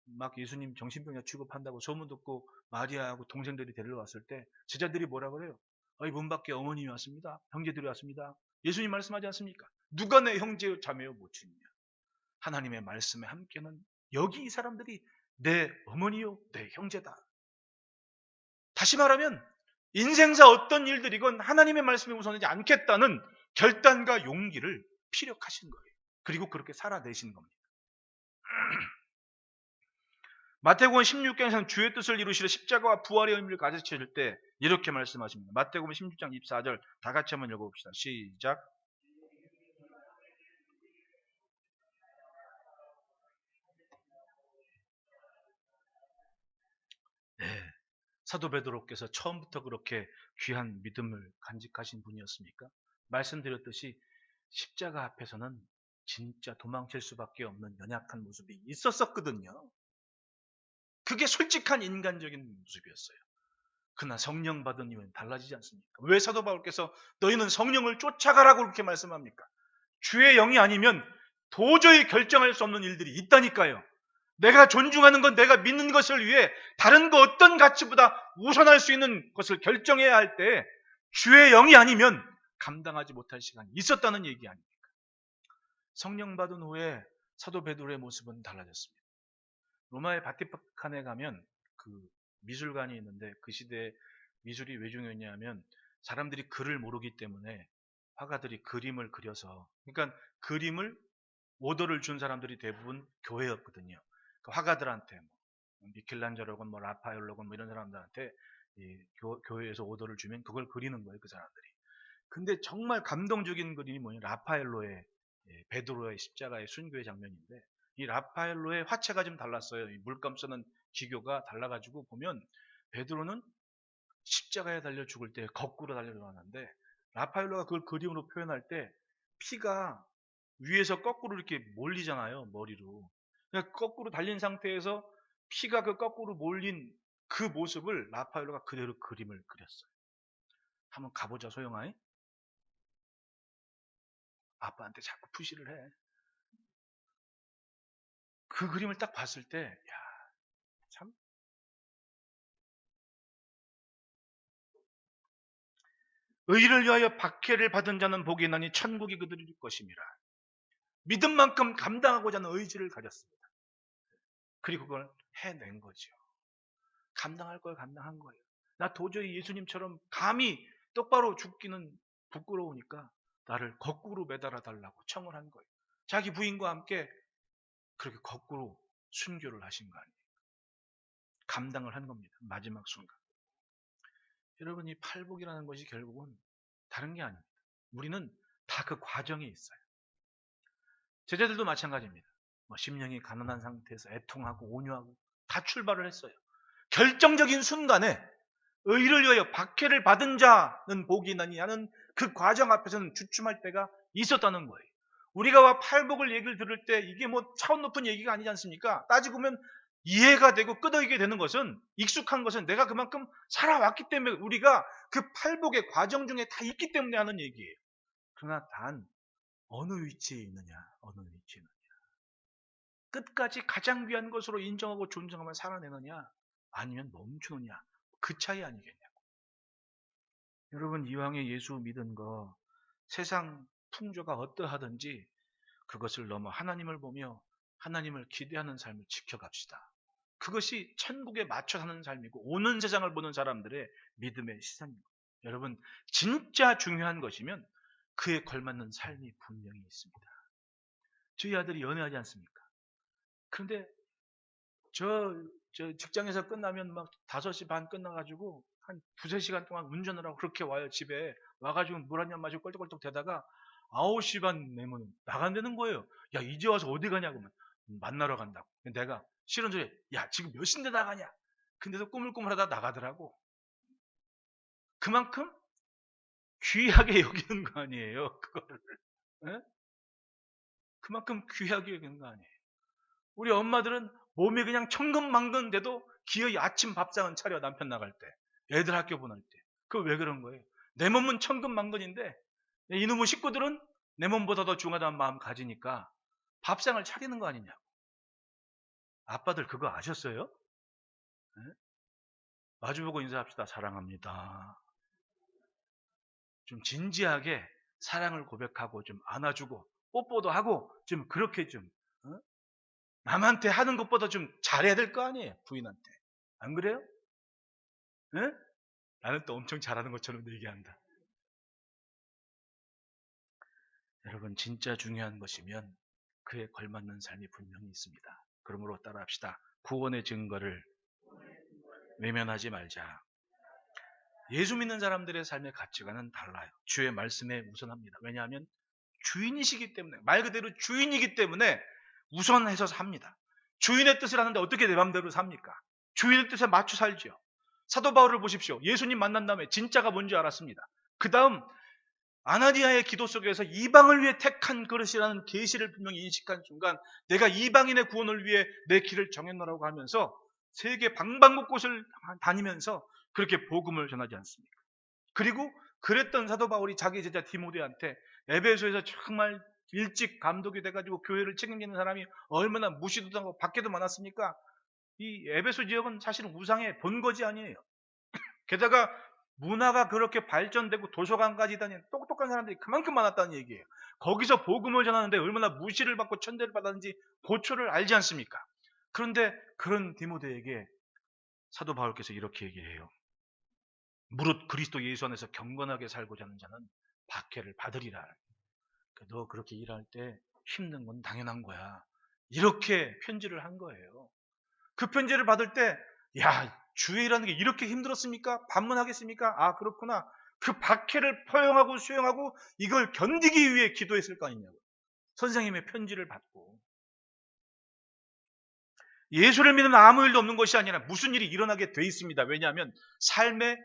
막 예수님 정신병자 취급한다고 소문 듣고 마리아하고 동생들이 데려왔을 때 제자들이 뭐라 그래요? 문 밖에 어머님이 왔습니다. 형제들이 왔습니다. 예수님 말씀하지 않습니까? 누가 내 형제 자매요 모친이냐? 하나님의 말씀에 함께는 여기 이 사람들이 내 어머니요 내 형제다. 다시 말하면 인생사 어떤 일들이건 하나님의 말씀에 우선하지 않겠다는 결단과 용기를 피력하신 거예요. 그리고 그렇게 살아내신 겁니다. 마태복음 16장에서는 주의 뜻을 이루시려 십자가와 부활의 의미를 가르치실 때 이렇게 말씀하십니다. 마태복음 16장 24절 다 같이 한번 읽어봅시다. 시작. 네, 사도 베드로께서 처음부터 그렇게 귀한 믿음을 간직하신 분이었습니까? 말씀드렸듯이 십자가 앞에서는 진짜 도망칠 수밖에 없는 연약한 모습이 있었거든요. 그게 솔직한 인간적인 모습이었어요. 그러나 성령 받은 이유는 달라지지 않습니까? 왜 사도 바울께서 너희는 성령을 쫓아가라고 그렇게 말씀합니까? 주의 영이 아니면 도저히 결정할 수 없는 일들이 있다니까요. 내가 존중하는 것, 내가 믿는 것을 위해 다른 거 어떤 가치보다 우선할 수 있는 것을 결정해야 할 때 주의 영이 아니면 감당하지 못할 시간이 있었다는 얘기 아닙니까? 성령 받은 후에 사도 베드로의 모습은 달라졌습니다. 로마의 바티칸에 가면 그 미술관이 있는데 그 시대에 미술이 왜 중요했냐면 사람들이 글을 모르기 때문에 화가들이 그림을 그려서 그러니까 그림을 오더를 준 사람들이 대부분 교회였거든요. 그 화가들한테 미켈란젤로건 뭐 라파엘로건 뭐 이런 사람들한테 교회에서 오더를 주면 그걸 그리는 거예요, 그 사람들이. 근데 정말 감동적인 그림이 뭐냐? 라파엘로의 베드로의 십자가의 순교의 장면인데 이 라파엘로의 화체가 좀 달랐어요. 이 물감 쓰는 기교가 달라가지고 보면 베드로는 십자가에 달려 죽을 때 거꾸로 달려 들어가는데 라파엘로가 그걸 그림으로 표현할 때 피가 위에서 거꾸로 이렇게 몰리잖아요. 머리로. 그러니까 거꾸로 달린 상태에서 피가 그 거꾸로 몰린 그 모습을 라파엘로가 그대로 그림을 그렸어요. 한번 가보자 소영아이. 아빠한테 자꾸 푸시를 해. 그 그림을 딱 봤을 때, 야, 참. 의를 위하여 박해를 받은 자는 복이 나니 천국이 그들일 것임이라. 믿음만큼 감당하고자 하는 의지를 가졌습니다. 그리고 그걸 해낸 거죠. 감당할 걸 감당한 거예요. 나 도저히 예수님처럼 감히 똑바로 죽기는 부끄러우니까 나를 거꾸로 매달아 달라고 청을 한 거예요. 자기 부인과 함께 그렇게 거꾸로 순교를 하신 거 아니에요. 감당을 한 겁니다. 마지막 순간. 여러분 이 팔복이라는 것이 결국은 다른 게 아닙니다. 우리는 다 그 과정에 있어요. 제자들도 마찬가지입니다. 심령이 가난한 상태에서 애통하고 온유하고 다 출발을 했어요. 결정적인 순간에 의를 위하여 박해를 받은 자는 복이 나니 하는 그 과정 앞에서는 주춤할 때가 있었다는 거예요. 우리가 팔복을 얘기를 들을 때 이게 차원 높은 얘기가 아니지 않습니까? 따지고 보면 이해가 되고 끄덕이게 되는 것은 익숙한 것은 내가 그만큼 살아왔기 때문에 우리가 그 팔복의 과정 중에 다 있기 때문에 하는 얘기예요. 그러나 단 어느 위치에 있느냐, 어느 위치에 있느냐. 끝까지 가장 귀한 것으로 인정하고 존중하며 살아내느냐, 아니면 멈추느냐, 그 차이 아니겠냐고. 여러분 이왕에 예수 믿은 거 세상 풍조가 어떠하든지 그것을 넘어 하나님을 보며 하나님을 기대하는 삶을 지켜갑시다. 그것이 천국에 맞춰 사는 삶이고 오는 세상을 보는 사람들의 믿음의 시선입니다. 여러분 진짜 중요한 것이면 그에 걸맞는 삶이 분명히 있습니다. 저희 아들이 연애하지 않습니까? 그런데 저 직장에서 끝나면 막 5시 반 끝나가지고 한 2-3시간 동안 운전을 하고 그렇게 와요. 집에 와가지고 물 한 잔 마시고 껄떡껄떡 대다가 9시 반 되면 나간다는 거예요. 야, 이제 와서 어디 가냐고. 만나러 간다고. 내가 싫은 소리, 야, 지금 몇 시인데 나가냐. 근데도 꾸물꾸물하다 나가더라고. 그만큼 귀하게 여기는 거 아니에요, 그거를. 예? 그만큼 귀하게 여기는 거 아니에요. 우리 엄마들은 몸이 그냥 천근만근인데도 기어이 아침 밥상은 차려, 남편 나갈 때, 애들 학교 보낼 때. 그거 왜 그런 거예요? 내 몸은 천근만근인데 이놈의 식구들은 내 몸보다 더 중하다는 마음 가지니까 밥상을 차리는 거 아니냐고. 아빠들 그거 아셨어요? 네? 마주보고 인사합시다. 사랑합니다. 좀 진지하게 사랑을 고백하고 좀 안아주고 뽀뽀도 하고 좀 그렇게 좀 어? 남한테 하는 것보다 좀 잘해야 될 거 아니에요, 부인한테. 안 그래요? 네? 나는 또 엄청 잘하는 것처럼 얘기한다. 여러분, 진짜 중요한 것이면 그에 걸맞는 삶이 분명히 있습니다. 그러므로 따라합시다. 구원의 증거를 외면하지 말자. 예수 믿는 사람들의 삶의 가치관은 달라요. 주의 말씀에 우선합니다. 왜냐하면 주인이시기 때문에, 말 그대로 주인이기 때문에 우선해서 삽니다. 주인의 뜻을 하는데 어떻게 내 맘대로 삽니까? 주인의 뜻에 맞춰 살죠. 사도 바울을 보십시오. 예수님 만난 다음에 진짜가 뭔지 알았습니다. 그 다음 아나니아의 기도 속에서 이방을 위해 택한 그릇이라는 계시를 분명히 인식한 순간, 내가 이방인의 구원을 위해 내 길을 정했노라고 하면서 세계 방방곳곳을 다니면서 그렇게 복음을 전하지 않습니까? 그리고 그랬던 사도 바울이 자기 제자 디모데한테 에베소에서 정말 일찍 감독이 돼가지고 교회를 책임지는 사람이 얼마나 무시도 당하고 박해도 많았습니까? 이 에베소 지역은 사실은 우상의 본거지 아니에요. 게다가 문화가 그렇게 발전되고 도서관까지 다니는 똑똑한 사람들이 그만큼 많았다는 얘기예요. 거기서 복음을 전하는데 얼마나 무시를 받고 천대를 받았는지 고초를 알지 않습니까? 그런데 그런 디모데에게 사도 바울께서 이렇게 얘기해요. 무릇 그리스도 예수 안에서 경건하게 살고자 하는 자는 박해를 받으리라. 너 그렇게 일할 때 힘든 건 당연한 거야. 이렇게 편지를 한 거예요. 그 편지를 받을 때, 야, 주의 일하는 게 이렇게 힘들었습니까? 반문하겠습니까? 아, 그렇구나. 그 박해를 포용하고 수용하고 이걸 견디기 위해 기도했을 거 아니냐고. 선생님의 편지를 받고. 예수를 믿으면 아무 일도 없는 것이 아니라 무슨 일이 일어나게 돼 있습니다. 왜냐하면 삶의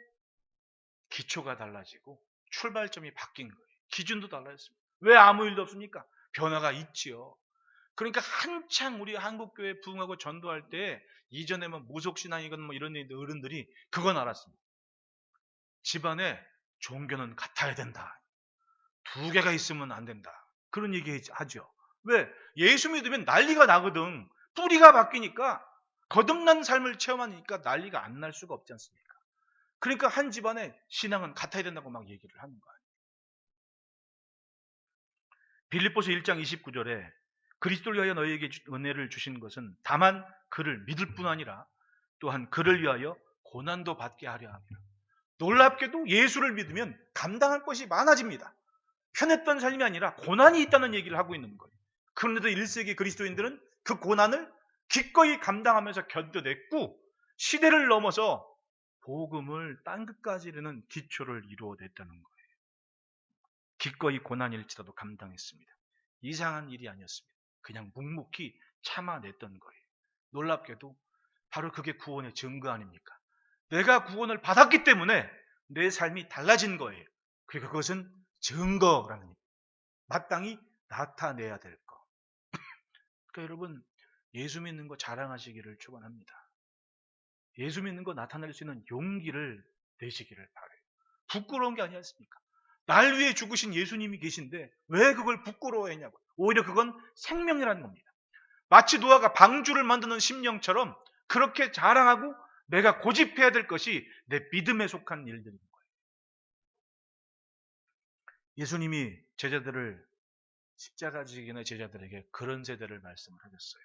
기초가 달라지고 출발점이 바뀐 거예요. 기준도 달라졌습니다. 왜 아무 일도 없습니까? 변화가 있지요. 그러니까 한창 우리 한국교회 부흥하고 전도할 때 이전에 뭐 무속신앙이건 뭐 이런 어른들이 그건 알았습니다. 집안에 종교는 같아야 된다. 2개가 있으면 안 된다. 그런 얘기 하죠. 왜? 예수 믿으면 난리가 나거든. 뿌리가 바뀌니까 거듭난 삶을 체험하니까 난리가 안 날 수가 없지 않습니까? 그러니까 한 집안에 신앙은 같아야 된다고 막 얘기를 하는 거예요. 빌립보서 1장 29절에 그리스도를 위하여 너희에게 은혜를 주신 것은 다만 그를 믿을 뿐 아니라 또한 그를 위하여 고난도 받게 하려 합니다. 놀랍게도 예수를 믿으면 감당할 것이 많아집니다. 편했던 삶이 아니라 고난이 있다는 얘기를 하고 있는 거예요. 그런데도 1세기 그리스도인들은 그 고난을 기꺼이 감당하면서 견뎌냈고 시대를 넘어서 복음을 땅 끝까지 이르는 기초를 이루어냈다는 거예요. 기꺼이 고난일지라도 감당했습니다. 이상한 일이 아니었습니다. 그냥 묵묵히 참아냈던 거예요. 놀랍게도 바로 그게 구원의 증거 아닙니까? 내가 구원을 받았기 때문에 내 삶이 달라진 거예요. 그리고 그것은 증거라는 것. 마땅히 나타내야 될 거. 그러니까 여러분, 예수 믿는 거 자랑하시기를 축원합니다. 예수 믿는 거 나타낼 수 있는 용기를 내시기를 바라요. 부끄러운 게 아니었습니까? 날 위해 죽으신 예수님이 계신데 왜 그걸 부끄러워했냐고. 오히려 그건 생명이라는 겁니다. 마치 노아가 방주를 만드는 심령처럼 그렇게 자랑하고 내가 고집해야 될 것이 내 믿음에 속한 일들인 거예요. 예수님이 제자들을 십자가 지기는 제자들에게 그런 세대를 말씀을 하셨어요.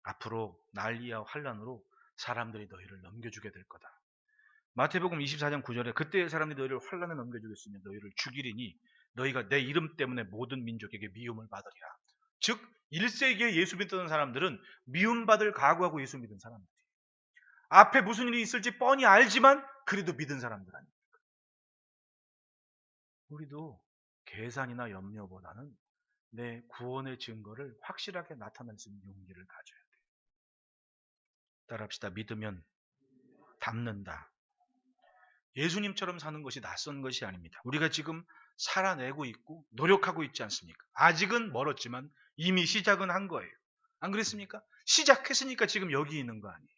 앞으로 난리와 환란으로 사람들이 너희를 넘겨주게 될 거다. 마태복음 24장 9절에 그때의 사람들이 너희를 환란에 넘겨주겠으며 너희를 죽이리니 너희가 내 이름 때문에 모든 민족에게 미움을 받으리라. 즉 1세기에 예수 믿던 사람들은 미움받을 각오하고 예수 믿은 사람들. 앞에 무슨 일이 있을지 뻔히 알지만 그래도 믿은 사람들 아닙니까? 우리도 계산이나 염려보다는 내 구원의 증거를 확실하게 나타낼 수 있는 용기를 가져야 돼요. 따라합시다. 믿으면 닮는다. 예수님처럼 사는 것이 낯선 것이 아닙니다. 우리가 지금 살아내고 있고 노력하고 있지 않습니까? 아직은 멀었지만 이미 시작은 한 거예요. 안 그랬습니까? 시작했으니까 지금 여기 있는 거 아니에요.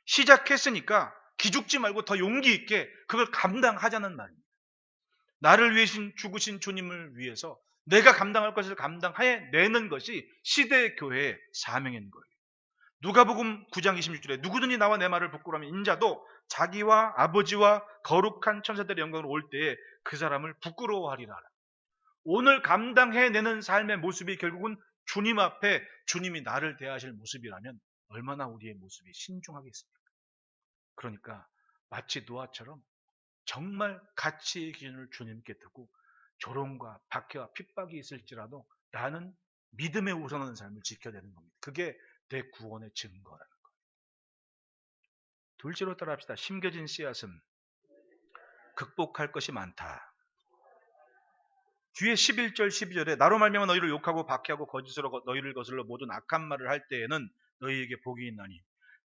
시작했으니까 기죽지 말고 더 용기 있게 그걸 감당하자는 말입니다. 나를 위해 죽으신 주님을 위해서 내가 감당할 것을 감당해내는 것이 시대의 교회의 사명인 거예요. 누가복음 9장 26절에 누구든지 나와 내 말을 부끄러워하면 인자도 자기와 아버지와 거룩한 천사들의 영광으로 올 때에 그 사람을 부끄러워하리라. 오늘 감당해내는 삶의 모습이 결국은 주님 앞에 주님이 나를 대하실 모습이라면 얼마나 우리의 모습이 신중하겠습니까? 그러니까 마치 노아처럼 정말 가치의 기준을 주님께 두고 조롱과 박해와 핍박이 있을지라도 나는 믿음에 우선하는 삶을 지켜내는 겁니다. 그게 내 구원의 증거라는 거예요. 둘째로 따라합시다. 심겨진 씨앗은 극복할 것이 많다. 뒤에 11절 12절에 나로 말미암아 너희를 욕하고 박해하고 거짓으로 너희를 거슬러 모든 악한 말을 할 때에는 너희에게 복이 있나니.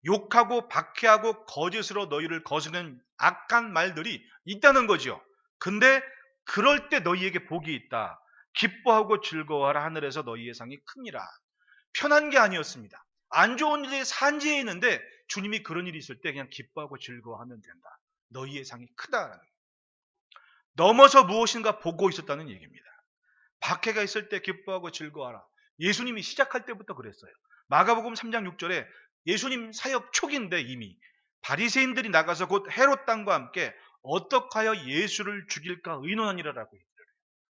욕하고 박해하고 거짓으로 너희를 거스르는 악한 말들이 있다는 거죠. 근데 그럴 때 너희에게 복이 있다. 기뻐하고 즐거워하라. 하늘에서 너희의 상이 크니라. 편한 게 아니었습니다. 안 좋은 일이 산지에 있는데 주님이 그런 일이 있을 때 그냥 기뻐하고 즐거워하면 된다. 너희의 상이 크다. 넘어서 무엇인가 보고 있었다는 얘기입니다. 박해가 있을 때 기뻐하고 즐거워하라. 예수님이 시작할 때부터 그랬어요. 마가복음 3장 6절에 예수님 사역 초기인데 이미 바리새인들이 나가서 곧 헤롯 땅과 함께 어떻게 하여 예수를 죽일까 의논하니라라고 했어요.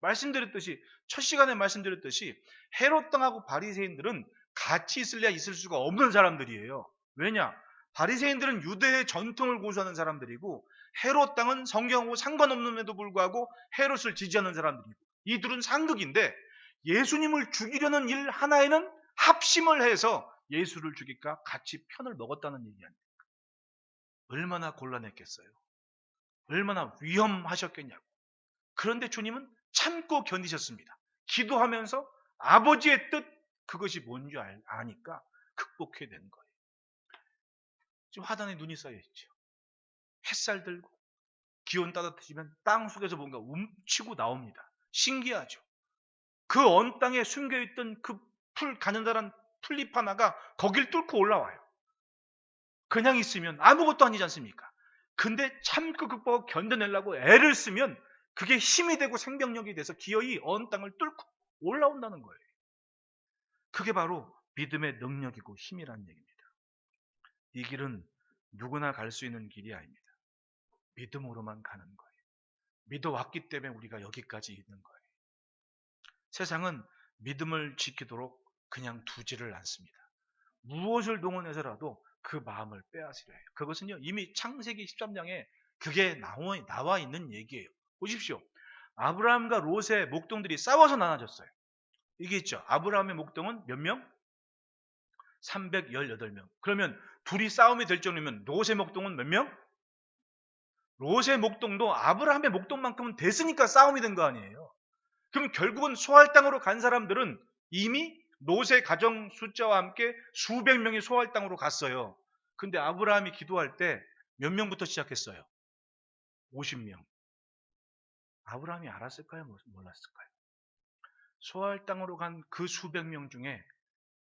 말씀드렸듯이 첫 시간에 말씀드렸듯이 헤롯 땅하고 바리새인들은 같이 있을래야 있을 수가 없는 사람들이에요. 왜냐? 바리새인들은 유대의 전통을 고수하는 사람들이고 헤롯 땅은 성경하고 상관없는데도 불구하고 헤롯을 지지하는 사람들이고 이 둘은 상극인데 예수님을 죽이려는 일 하나에는 합심을 해서 예수를 죽일까 같이 편을 먹었다는 얘기 아닙니까? 얼마나 곤란했겠어요. 얼마나 위험하셨겠냐고. 그런데 주님은 참고 견디셨습니다. 기도하면서 아버지의 뜻 그것이 뭔지 아니까 극복해낸 거예요. 지금 화단에 눈이 쌓여있죠. 햇살 들고 기온 따뜻해지면 땅 속에서 뭔가 움치고 나옵니다. 신기하죠. 그 언 땅에 숨겨있던 그 풀 가느다란 풀잎 하나가 거길 뚫고 올라와요. 그냥 있으면 아무것도 아니지 않습니까? 근데 참고 극복하고 견뎌내려고 애를 쓰면 그게 힘이 되고 생명력이 돼서 기어이 언 땅을 뚫고 올라온다는 거예요. 그게 바로 믿음의 능력이고 힘이라는 얘기입니다. 이 길은 누구나 갈 수 있는 길이 아닙니다. 믿음으로만 가는 거예요. 믿어왔기 때문에 우리가 여기까지 있는 거예요. 세상은 믿음을 지키도록 그냥 두지를 않습니다. 무엇을 동원해서라도 그 마음을 빼앗으려 해요. 그것은요 이미 창세기 13장에 그게 나와 있는 얘기예요. 보십시오. 아브라함과 롯의 목동들이 싸워서 나눠졌어요. 이게 있죠. 아브라함의 목동은 몇 명? 318명. 그러면 둘이 싸움이 될 정도면 롯의 목동은 몇 명? 롯의 목동도 아브라함의 목동만큼은 됐으니까 싸움이 된 거 아니에요. 그럼 결국은 소할 땅으로 간 사람들은 이미 롯의 가정 숫자와 함께 수백 명이 소할 땅으로 갔어요. 근데 아브라함이 기도할 때 몇 명부터 시작했어요? 50명. 아브라함이 알았을까요? 몰랐을까요? 소할 땅으로 간 그 수백 명 중에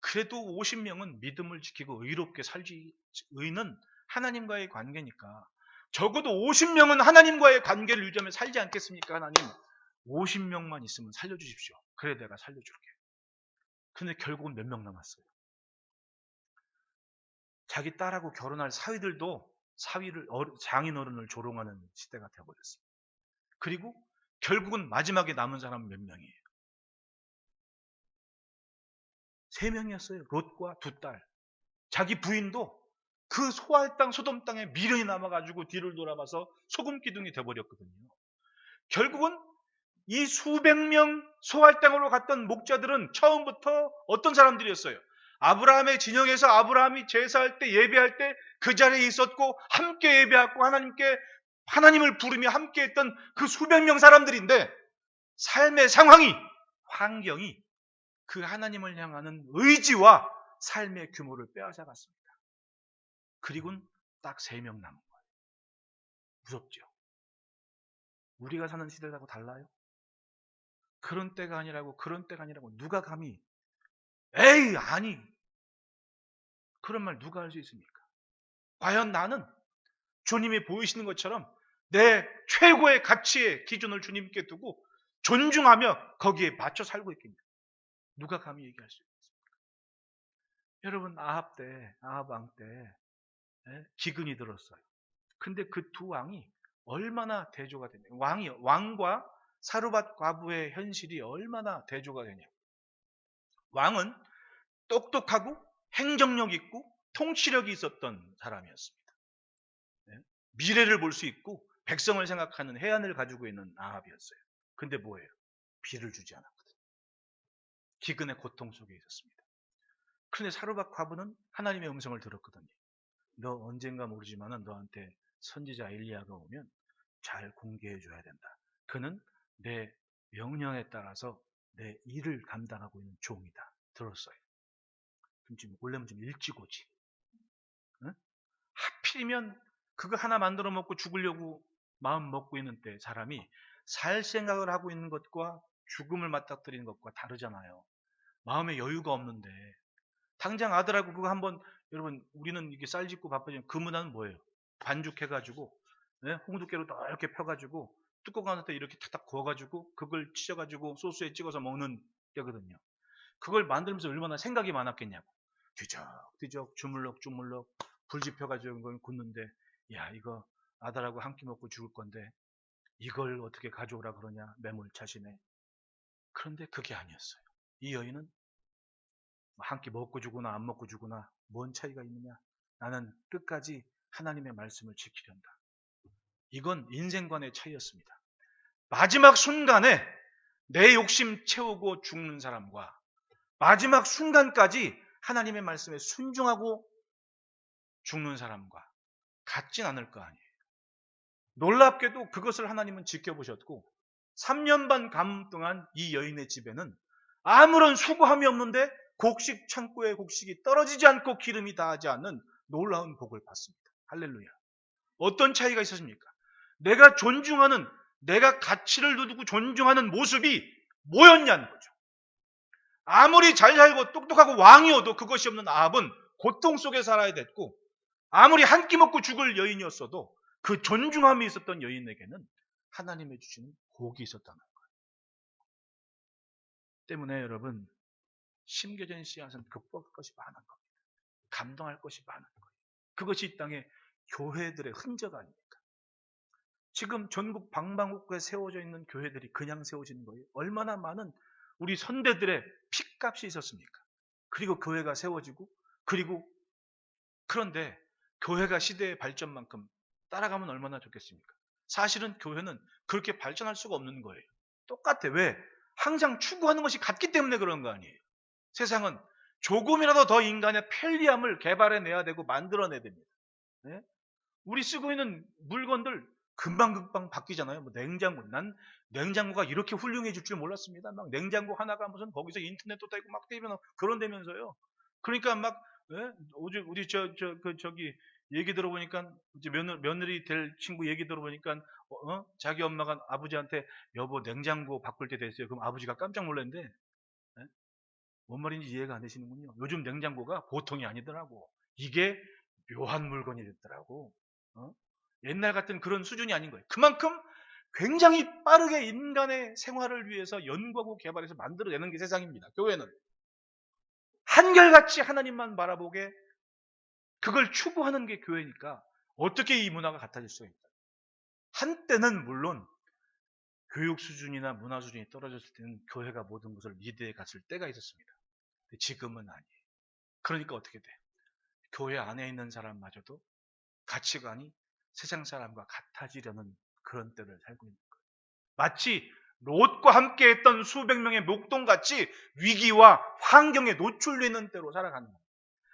그래도 50명은 믿음을 지키고 의롭게 살지, 의는 하나님과의 관계니까 적어도 50명은 하나님과의 관계를 유지하며 살지 않겠습니까? 하나님 50명만 있으면 살려주십시오. 그래 내가 살려줄게. 근데 결국은 몇 명 남았어요. 자기 딸하고 결혼할 사위들도 장인어른을 조롱하는 시대가 되어버렸습니다. 그리고 결국은 마지막에 남은 사람은 몇 명이에요? 3명이었어요. 롯과 2딸. 자기 부인도 그 소할 땅 소돔 땅에 미련이 남아가지고 뒤를 돌아봐서 소금 기둥이 되어버렸거든요. 결국은 이 수백 명 소활당으로 갔던 목자들은 처음부터 어떤 사람들이었어요? 아브라함의 진영에서 아브라함이 제사할 때 예배할 때 그 자리에 있었고 함께 예배하고 하나님을 부르며 함께 했던 그 수백 명 사람들인데 삶의 상황이 환경이 그 하나님을 향하는 의지와 삶의 규모를 빼앗아갔습니다. 그리고는 딱 3명 남은 거예요. 무섭죠? 우리가 사는 시대하고 달라요? 그런 때가 아니라고 누가 감히 에이 아니 그런 말 누가 할 수 있습니까? 과연 나는 주님이 보이시는 것처럼 내 최고의 가치의 기준을 주님께 두고 존중하며 거기에 맞춰 살고 있겠냐? 누가 감히 얘기할 수 있습니까? 여러분 아합 왕 때 기근이 들었어요. 근데 그 두 왕이 얼마나 대조가 되냐? 왕과 사르밧 과부의 현실이 얼마나 대조가 되냐? 왕은 똑똑하고 행정력 있고 통치력이 있었던 사람이었습니다. 미래를 볼 수 있고 백성을 생각하는 해안을 가지고 있는 아합이었어요. 근데 뭐예요? 비를 주지 않았거든요. 기근의 고통 속에 있었습니다. 그런데 사르밧 과부는 하나님의 음성을 들었거든요. 너 언젠가 모르지만은 너한테 선지자 엘리야가 오면 잘 공개해 줘야 된다. 그는 내 명령에 따라서 내 일을 감당하고 있는 종이다. 들었어요. 그럼 지금 원래는 좀 일찍 오지. 응? 하필이면 그거 하나 만들어 먹고 죽으려고 마음 먹고 있는 때 사람이 살 생각을 하고 있는 것과 죽음을 맞닥뜨리는 것과 다르잖아요. 마음에 여유가 없는데 당장 아들하고 그거 한번 여러분 우리는 이게 쌀 짓고 바빠지면 그 문화는 뭐예요? 반죽해가지고 홍두깨로 이렇게 펴가지고 뚜껑 안에 이렇게 탁탁 구워가지고 그걸 찢어가지고 소스에 찍어서 먹는 때거든요. 그걸 만들면서 얼마나 생각이 많았겠냐고. 뒤적뒤적 주물럭주물럭 불 지펴가지고 그걸 굽는데 야 이거 아들하고 한 끼 먹고 죽을 건데 이걸 어떻게 가져오라 그러냐 매몰차시네. 그런데 그게 아니었어요. 이 여인은 한 끼 먹고 주거나 안 먹고 주거나 뭔 차이가 있느냐. 나는 끝까지 하나님의 말씀을 지키련다. 이건 인생관의 차이였습니다. 마지막 순간에 내 욕심 채우고 죽는 사람과 마지막 순간까지 하나님의 말씀에 순종하고 죽는 사람과 같진 않을 거 아니에요. 놀랍게도 그것을 하나님은 지켜보셨고 3년 반 가뭄 동안 이 여인의 집에는 아무런 수고함이 없는데 곡식 창고에 곡식이 떨어지지 않고 기름이 다하지 않는 놀라운 복을 받습니다. 할렐루야. 어떤 차이가 있었습니까? 내가 가치를 두고 존중하는 모습이 뭐였냐는 거죠. 아무리 잘 살고 똑똑하고 왕이어도 그것이 없는 아합은 고통 속에 살아야 됐고 아무리 한 끼 먹고 죽을 여인이었어도 그 존중함이 있었던 여인에게는 하나님의 주시는 복이 있었다는 거예요. 때문에 여러분 심겨진 씨앗은 극복할 것이 많은 겁니다. 감동할 것이 많은 거예요. 그것이 이 땅의 교회들의 흔적 아닙니까? 지금 전국 방방곡곡에 세워져 있는 교회들이 그냥 세워지는 거예요. 얼마나 많은 우리 선대들의 핏값이 있었습니까? 그리고 교회가 세워지고 그런데 교회가 시대의 발전만큼 따라가면 얼마나 좋겠습니까? 사실은 교회는 그렇게 발전할 수가 없는 거예요. 똑같아. 왜? 항상 추구하는 것이 같기 때문에 그런 거 아니에요. 세상은 조금이라도 더 인간의 편리함을 개발해내야 되고 만들어내야 됩니다. 네? 우리 쓰고 있는 물건들 금방 바뀌잖아요. 뭐 난 냉장고가 이렇게 훌륭해질 줄 몰랐습니다. 막 냉장고 하나가 무슨 거기서 인터넷도 되고 막 되면 그런다면서요. 그러니까 막 우리 저기 얘기 들어보니까 이제 며느리 될 친구 얘기 들어보니까 자기 엄마가 아버지한테 여보 냉장고 바꿀 때 됐어요. 그럼 아버지가 깜짝 놀랐는데 뭔 말인지 이해가 안 되시는군요. 요즘 냉장고가 보통이 아니더라고. 이게 묘한 물건이 됐더라고. 옛날 같은 그런 수준이 아닌 거예요. 그만큼 굉장히 빠르게 인간의 생활을 위해서 연구하고 개발해서 만들어내는 게 세상입니다. 교회는. 한결같이 하나님만 바라보게 그걸 추구하는 게 교회니까 어떻게 이 문화가 같아질 수가 있다. 한때는 물론 교육 수준이나 문화 수준이 떨어졌을 때는 교회가 모든 것을 리드해 갔을 때가 있었습니다. 근데 지금은 아니에요. 그러니까 어떻게 돼? 교회 안에 있는 사람마저도 가치관이 세상 사람과 같아지려는 그런 때를 살고 있는 거예요. 마치 롯과 함께 했던 수백 명의 목동같이 위기와 환경에 노출되는 때로 살아가는 거예요.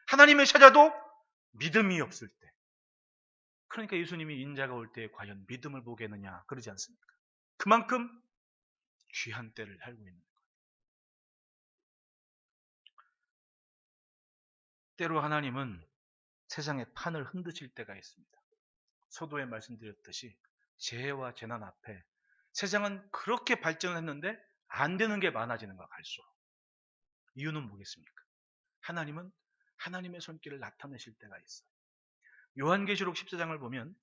하나님을 찾아도 믿음이 없을 때. 그러니까 예수님이 인자가 올 때 과연 믿음을 보겠느냐 그러지 않습니까? 그만큼 귀한 때를 살고 있는 거예요. 때로 하나님은 세상의 판을 흔드실 때가 있습니다. 서두에 말씀드렸듯이 재해와 재난 앞에 세상은 그렇게 발전했는데 안 되는 게 많아지는 거야 갈수록. 이유는 뭐겠습니까? 하나님은 하나님의 손길을 나타내실 때가 있어요. 요한계시록 14장을 보면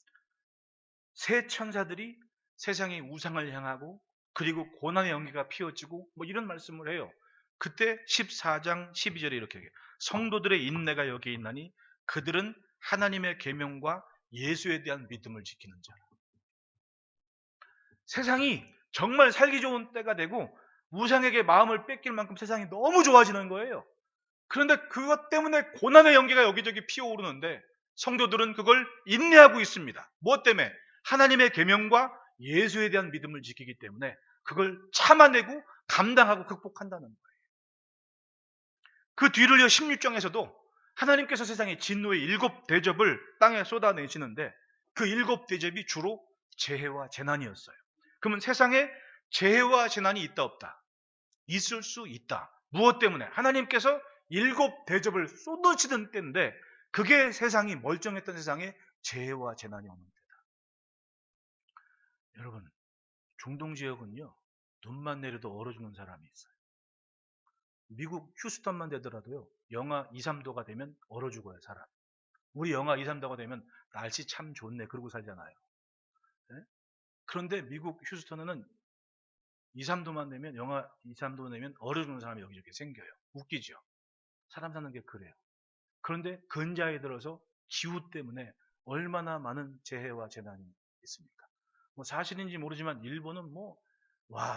새 천사들이 세상의 우상을 향하고 그리고 고난의 연기가 피어지고 뭐 이런 말씀을 해요. 그때 14장 12절에 이렇게 얘기해요. 성도들의 인내가 여기에 있나니 그들은 하나님의 계명과 예수에 대한 믿음을 지키는 자라. 세상이 정말 살기 좋은 때가 되고 우상에게 마음을 뺏길 만큼 세상이 너무 좋아지는 거예요. 그런데 그것 때문에 고난의 연기가 여기저기 피어오르는데 성도들은 그걸 인내하고 있습니다. 무엇 때문에? 하나님의 계명과 예수에 대한 믿음을 지키기 때문에 그걸 참아내고 감당하고 극복한다는 거예요. 그 뒤를요 16장에서도 하나님께서 세상에 진노의 7 대접을 땅에 쏟아내시는데 그 7 대접이 주로 재해와 재난이었어요. 그러면 세상에 재해와 재난이 있다 없다? 있을 수 있다. 무엇 때문에? 하나님께서 7 대접을 쏟으시던 때인데 그게 세상이 멀쩡했던 세상에 재해와 재난이 오는 때다. 여러분 중동 지역은요 눈만 내려도 얼어 죽는 사람이 있어요. 미국 휴스턴만 되더라도요 영하 2, 3도가 되면 얼어 죽어요 사람. 우리 영하 2, 3도가 되면 날씨 참 좋네 그러고 살잖아요. 네? 그런데 미국 휴스턴은 2, 3도만 되면 영하 2, 3도 되면 얼어 죽는 사람이 여기저기 생겨요. 웃기죠. 사람 사는 게 그래요. 그런데 근자에 들어서 기후 때문에 얼마나 많은 재해와 재난이 있습니까? 뭐 사실인지 모르지만 일본은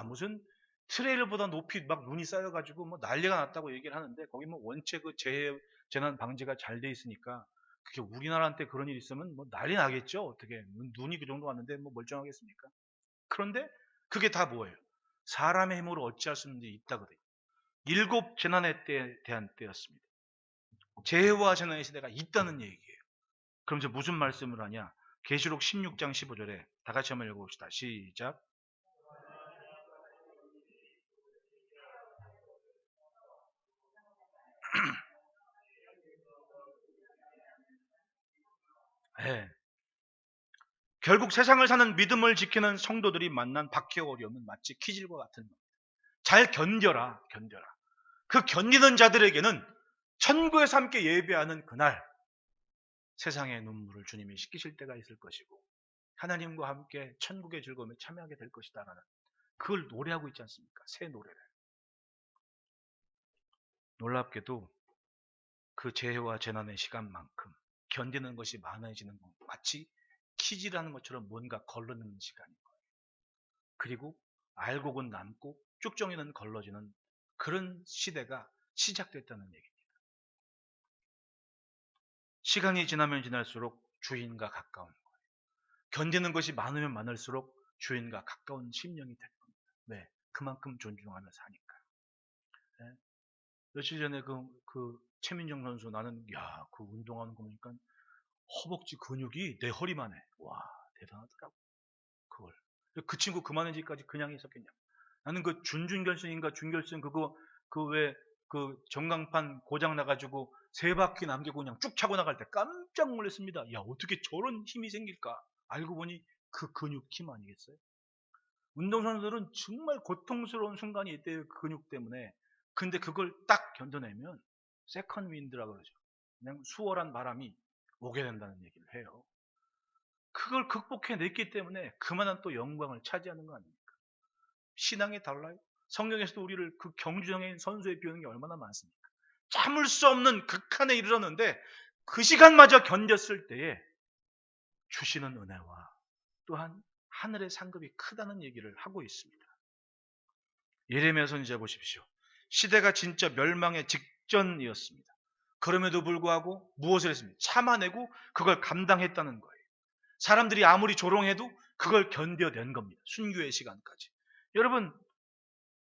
무슨 트레일러보다 높이 막 눈이 쌓여가지고 뭐 난리가 났다고 얘기를 하는데 거기 뭐 원체 그 재해 재난 방지가 잘 돼 있으니까 그게 우리나라한테 그런 일이 있으면 뭐 난리 나겠죠. 어떻게 눈이 그 정도 왔는데 뭐 멀쩡하겠습니까? 그런데 그게 다 뭐예요? 사람의 힘으로 어찌할 수 없는 일이 있다거든요. 7 재난의 때에 대한 때였습니다. 재해와 재난의 시대가 있다는 얘기예요. 그럼 이제 무슨 말씀을 하냐? 계시록 16장 15절에 다 같이 한번 읽어봅시다. 시작. 네. 결국 세상을 사는 믿음을 지키는 성도들이 만난 박해와 어려움은 마치 키질과 같은 겁니다. 잘 견뎌라, 견뎌라. 그 견디는 자들에게는 천국에서 함께 예배하는 그날 세상의 눈물을 주님이 씻기실 때가 있을 것이고 하나님과 함께 천국의 즐거움에 참여하게 될 것이다라는 그걸 노래하고 있지 않습니까? 새 노래를. 놀랍게도 그 재해와 재난의 시간만큼 견디는 것이 많아지는 것 마치 키질하는 것처럼 뭔가 걸러내는 시간인 거예요. 그리고 알곡은 남고 쭉정이는 걸러지는 그런 시대가 시작됐다는 얘기입니다. 시간이 지나면 지날수록 주인과 가까운 거예요. 견디는 것이 많으면 많을수록 주인과 가까운 심령이 될 겁니다. 네, 그만큼 존중하며 사니까. 네. 며칠 전에 최민정 선수 나는 그 운동하는 거 보니까 허벅지 근육이 내 허리만 해. 와 대단하더라고. 그걸. 그 친구 그만해지기까지 그냥 있었겠냐. 나는 그 준결승인가 준결승 그 전광판 고장 나가지고 3바퀴 남기고 그냥 쭉 차고 나갈 때 깜짝 놀랐습니다. 야 어떻게 저런 힘이 생길까? 알고 보니 그 근육 힘 아니겠어요? 운동선수들은 정말 고통스러운 순간이 있대요. 그 근육 때문에. 근데 그걸 딱 견뎌내면 세컨 윈드라고 그러죠. 그냥 수월한 바람이 오게 된다는 얘기를 해요. 그걸 극복해냈기 때문에 그만한 또 영광을 차지하는 거 아닙니까? 신앙이 달라요. 성경에서도 우리를 그 경주형의 선수에 비우는 게 얼마나 많습니까? 참을 수 없는 극한에 이르렀는데 그 시간마저 견뎠을 때에 주시는 은혜와 또한 하늘의 상급이 크다는 얘기를 하고 있습니다. 예레미야 선지자 보십시오. 시대가 진짜 멸망의 직전이었습니다. 그럼에도 불구하고 무엇을 했습니까? 참아내고 그걸 감당했다는 거예요. 사람들이 아무리 조롱해도 그걸 견뎌낸 겁니다. 순교의 시간까지. 여러분,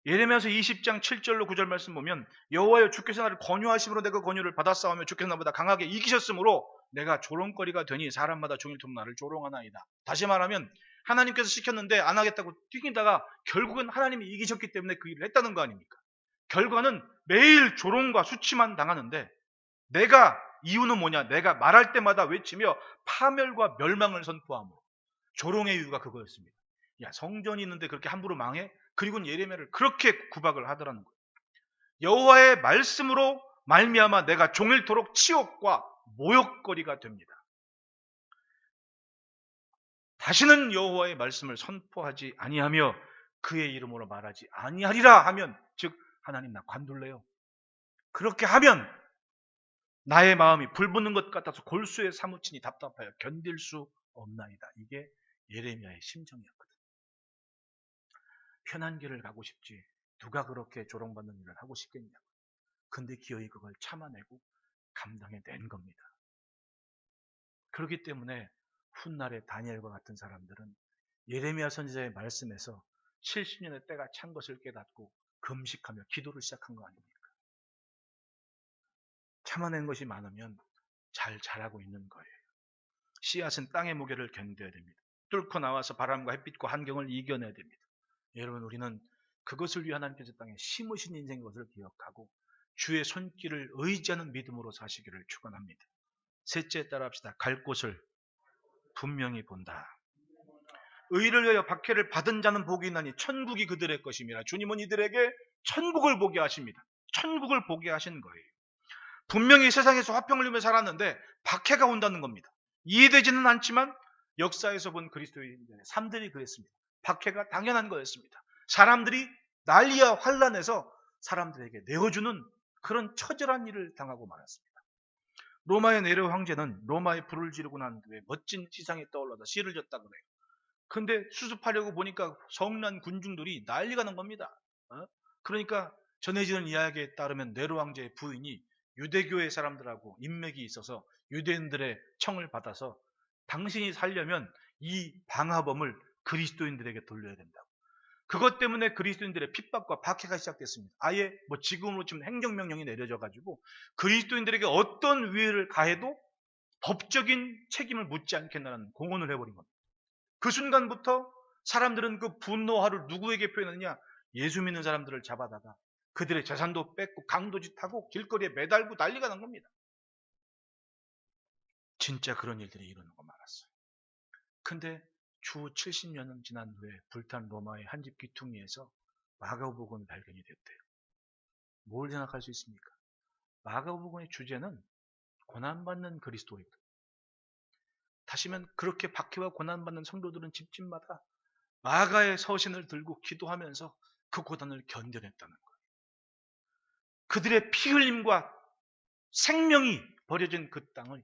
예레미야서 20장 7절로 9절 말씀 보면 여호와여 주께서 나를 권유하심으로 내가 권유를 받았사오며 주께서 나보다 강하게 이기셨으므로 내가 조롱거리가 되니 사람마다 종일토록 나를 조롱하나이다. 다시 말하면 하나님께서 시켰는데 안 하겠다고 튀기다가 결국은 하나님이 이기셨기 때문에 그 일을 했다는 거 아닙니까? 결과는 매일 조롱과 수치만 당하는데 내가 이유는 뭐냐? 내가 말할 때마다 외치며 파멸과 멸망을 선포함으로 조롱의 이유가 그거였습니다. 야, 성전이 있는데 그렇게 함부로 망해? 그리고는 예레미야를 그렇게 구박을 하더라는 거예요. 여호와의 말씀으로 말미암아 내가 종일토록 치욕과 모욕거리가 됩니다. 다시는 여호와의 말씀을 선포하지 아니하며 그의 이름으로 말하지 아니하리라 하면, 즉 하나님 나 관둘래요. 그렇게 하면 나의 마음이 불붙는 것 같아서 골수에 사무치니 답답하여 견딜 수 없나이다. 이게 예레미야의 심정이었거든요. 편한 길을 가고 싶지 누가 그렇게 조롱받는 일을 하고 싶겠냐고. 근데 기어이 그걸 참아내고 감당해낸 겁니다. 그렇기 때문에 훗날에 다니엘과 같은 사람들은 예레미야 선지자의 말씀에서 70년의 때가 찬 것을 깨닫고 금식하며 기도를 시작한 거 아닙니까? 참아낸 것이 많으면 잘 자라고 있는 거예요. 씨앗은 땅의 무게를 견뎌야 됩니다. 뚫고 나와서 바람과 햇빛과 환경을 이겨내야 됩니다. 여러분, 우리는 그것을 위해 하나님께서 땅에 심으신 인생의 것을 기억하고 주의 손길을 의지하는 믿음으로 사시기를 축원합니다. 셋째, 따라합시다. 갈 곳을 분명히 본다. 의를 위하여 박해를 받은 자는 복이 있나니 천국이 그들의 것입니다. 주님은 이들에게 천국을 보게 하십니다. 천국을 보게 하신 거예요. 분명히 세상에서 화평을 누리며 살았는데 박해가 온다는 겁니다. 이해되지는 않지만 역사에서 본 그리스도인들의 삶들이 그랬습니다. 박해가 당연한 거였습니다. 사람들이 난리와 환란에서 사람들에게 내어주는 그런 처절한 일을 당하고 말았습니다. 로마의 네로 황제는 로마의 불을 지르고 난 뒤에 멋진 지상에 떠올라서 씨를 졌다 그래요. 근데 수습하려고 보니까 성난 군중들이 난리가 난 겁니다. 그러니까 전해지는 이야기에 따르면 네로 황제의 부인이 유대교의 사람들하고 인맥이 있어서 유대인들의 청을 받아서 당신이 살려면 이 방화범을 그리스도인들에게 돌려야 된다고. 그것 때문에 그리스도인들의 핍박과 박해가 시작됐습니다. 아예 뭐 지금으로 치면 행정명령이 내려져 가지고 그리스도인들에게 어떤 위해를 가해도 법적인 책임을 묻지 않겠다는 공언을 해버린 겁니다. 그 순간부터 사람들은 그 분노화를 누구에게 표현하느냐? 예수 믿는 사람들을 잡아다가 그들의 재산도 뺏고 강도짓하고 길거리에 매달고 난리가 난 겁니다. 진짜 그런 일들이 일어나고 말았어요. 근데 주 70년은 지난 후에 불탄 로마의 한 집 귀퉁이에서 마가복음이 발견이 됐대요. 뭘 생각할 수 있습니까? 마가복음의 주제는 고난받는 그리스도이다. 다시면 그렇게 박해와 고난받는 성도들은 집집마다 마가의 서신을 들고 기도하면서 그 고난을 견뎌냈다는 거예요. 그들의 피 흘림과 생명이 버려진 그 땅을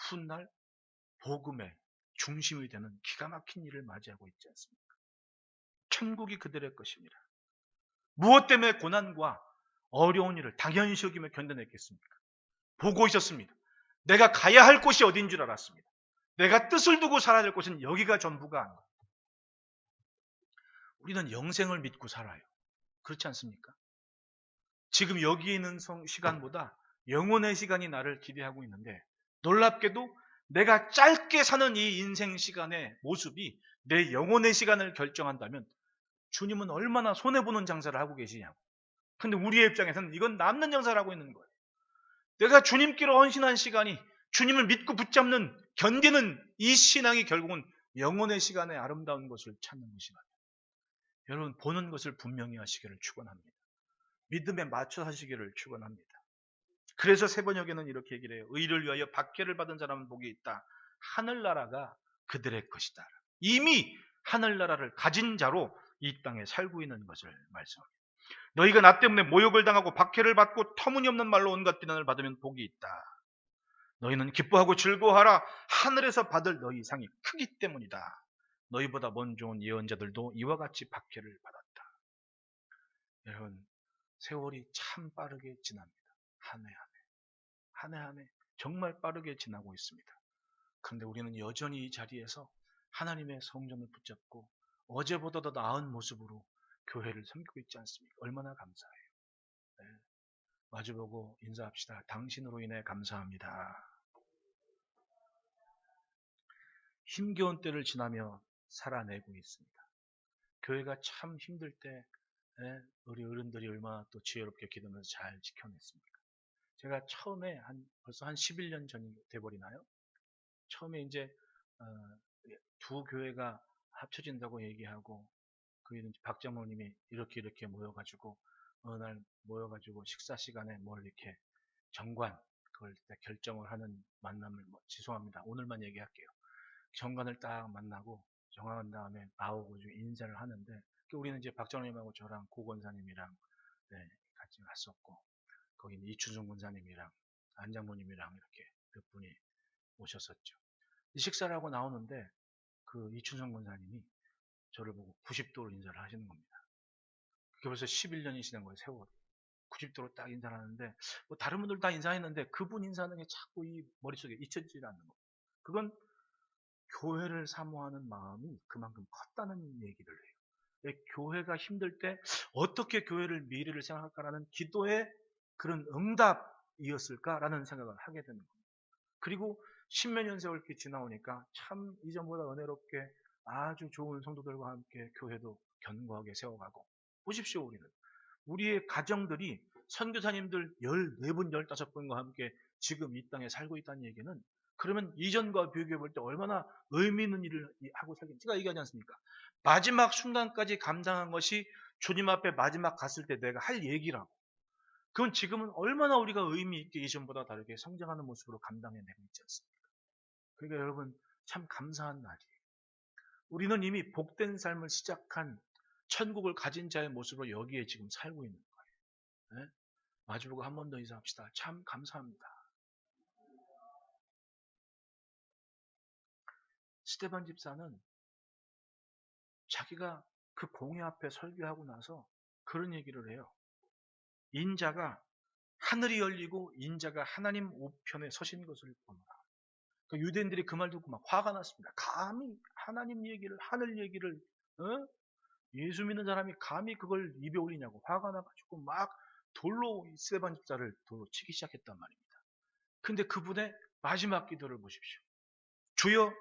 훗날 복음의 중심이 되는 기가 막힌 일을 맞이하고 있지 않습니까? 천국이 그들의 것입니다. 무엇 때문에 고난과 어려운 일을 당연시 여기며 견뎌냈겠습니까? 보고 있었습니다. 내가 가야 할 곳이 어딘 줄 알았습니다. 내가 뜻을 두고 살아야 될 곳은 여기가 전부가 아니에요. 우리는 영생을 믿고 살아요. 그렇지 않습니까? 지금 여기 있는 시간보다 영혼의 시간이 나를 기대하고 있는데 놀랍게도 내가 짧게 사는 이 인생 시간의 모습이 내 영혼의 시간을 결정한다면 주님은 얼마나 손해보는 장사를 하고 계시냐고. 근데 우리의 입장에서는 이건 남는 장사를 하고 있는 거예요. 내가 주님께로 헌신한 시간이 주님을 믿고 붙잡는 견디는 이 신앙이 결국은 영혼의 시간의 아름다운 것을 찾는 것이다. 여러분, 보는 것을 분명히 하시기를 축원합니다. 믿음에 맞춰 하시기를 축원합니다. 그래서 세 번역에는 이렇게 얘기를 해요. 의를 위하여 박해를 받은 사람은 복이 있다. 하늘나라가 그들의 것이다. 이미 하늘나라를 가진 자로 이 땅에 살고 있는 것을 말씀합니다. 너희가 나 때문에 모욕을 당하고 박해를 받고 터무니없는 말로 온갖 비난을 받으면 복이 있다. 너희는 기뻐하고 즐거워하라. 하늘에서 받을 너희 상이 크기 때문이다. 너희보다 먼저 온 예언자들도 이와 같이 박해를 받았다. 여러분, 세월이 참 빠르게 지납니다. 한 해 한 해 한 해 정말 빠르게 지나고 있습니다. 그런데 우리는 여전히 이 자리에서 하나님의 성전을 붙잡고 어제보다 더 나은 모습으로 교회를 섬기고 있지 않습니까? 얼마나 감사해요. 네. 마주보고 인사합시다. 당신으로 인해 감사합니다. 힘겨운 때를 지나며 살아내고 있습니다. 교회가 참 힘들 때 우리 어른들이 얼마나 또 지혜롭게 기도하면서 잘 지켜냈습니까? 제가 처음에 벌써 한 11년 전이 돼버리나요? 처음에 이제 두 교회가 합쳐진다고 얘기하고 그 박 장로님이 이렇게 모여가지고 어느 날 모여가지고 식사 시간에 뭘 이렇게 정관 그걸 결정을 하는 만남을 죄송합니다. 오늘만 얘기할게요. 정관을 딱 만나고 정한 다음에 나오고 인사를 하는데 우리는 이제 박 장로님하고 저랑 고 권사님이랑 같이 갔었고 거기 이춘성 권사님이랑 안 장모님이랑 이렇게 몇 분이 오셨었죠. 이 식사를 하고 나오는데 그 이춘성 권사님이 저를 보고 90도로 인사를 하시는 겁니다. 그게 벌써 11년이 지난 거예요, 세월. 90도로 딱 인사를 하는데, 뭐 다른 분들 다 인사했는데, 그분 인사하는 게 자꾸 이 머릿속에 잊혀지지 않는 거예요. 그건 교회를 사모하는 마음이 그만큼 컸다는 얘기를 해요. 교회가 힘들 때 어떻게 교회를 미래를 생각할까라는 기도의 그런 응답이었을까라는 생각을 하게 되는 거예요. 그리고 십몇 년 세월 이렇게 지나오니까 참 이전보다 은혜롭게 아주 좋은 성도들과 함께 교회도 견고하게 세워가고 보십시오. 우리의 가정들이 선교사님들 14분, 15분과 함께 지금 이 땅에 살고 있다는 얘기는 그러면 이전과 비교해 볼 때 얼마나 의미 있는 일을 하고 살겠는지 제가 얘기하지 않습니까? 마지막 순간까지 감당한 것이 주님 앞에 마지막 갔을 때 내가 할 얘기라고. 그건 지금은 얼마나 우리가 의미 있게 이전보다 다르게 성장하는 모습으로 감당해내고 있지 않습니까? 그러니까 여러분 참 감사한 날이에요. 우리는 이미 복된 삶을 시작한 천국을 가진 자의 모습으로 여기에 지금 살고 있는 거예요. 네? 마주보고 한 번 더 인사합시다. 참 감사합니다. 스테반 집사는 자기가 그 공회 앞에 설교하고 나서 그런 얘기를 해요. 인자가 하늘이 열리고 인자가 하나님 우편에 서신 것을 보노라. 그러니까 유대인들이 그 말 듣고 막 화가 났습니다. 감히 하나님 얘기를 하늘 얘기를 예수 믿는 사람이 감히 그걸 입에 올리냐고 화가 나가지고 막 돌로 스테반 집사를 돌로 치기 시작했단 말입니다. 근데 그분의 마지막 기도를 보십시오. 주여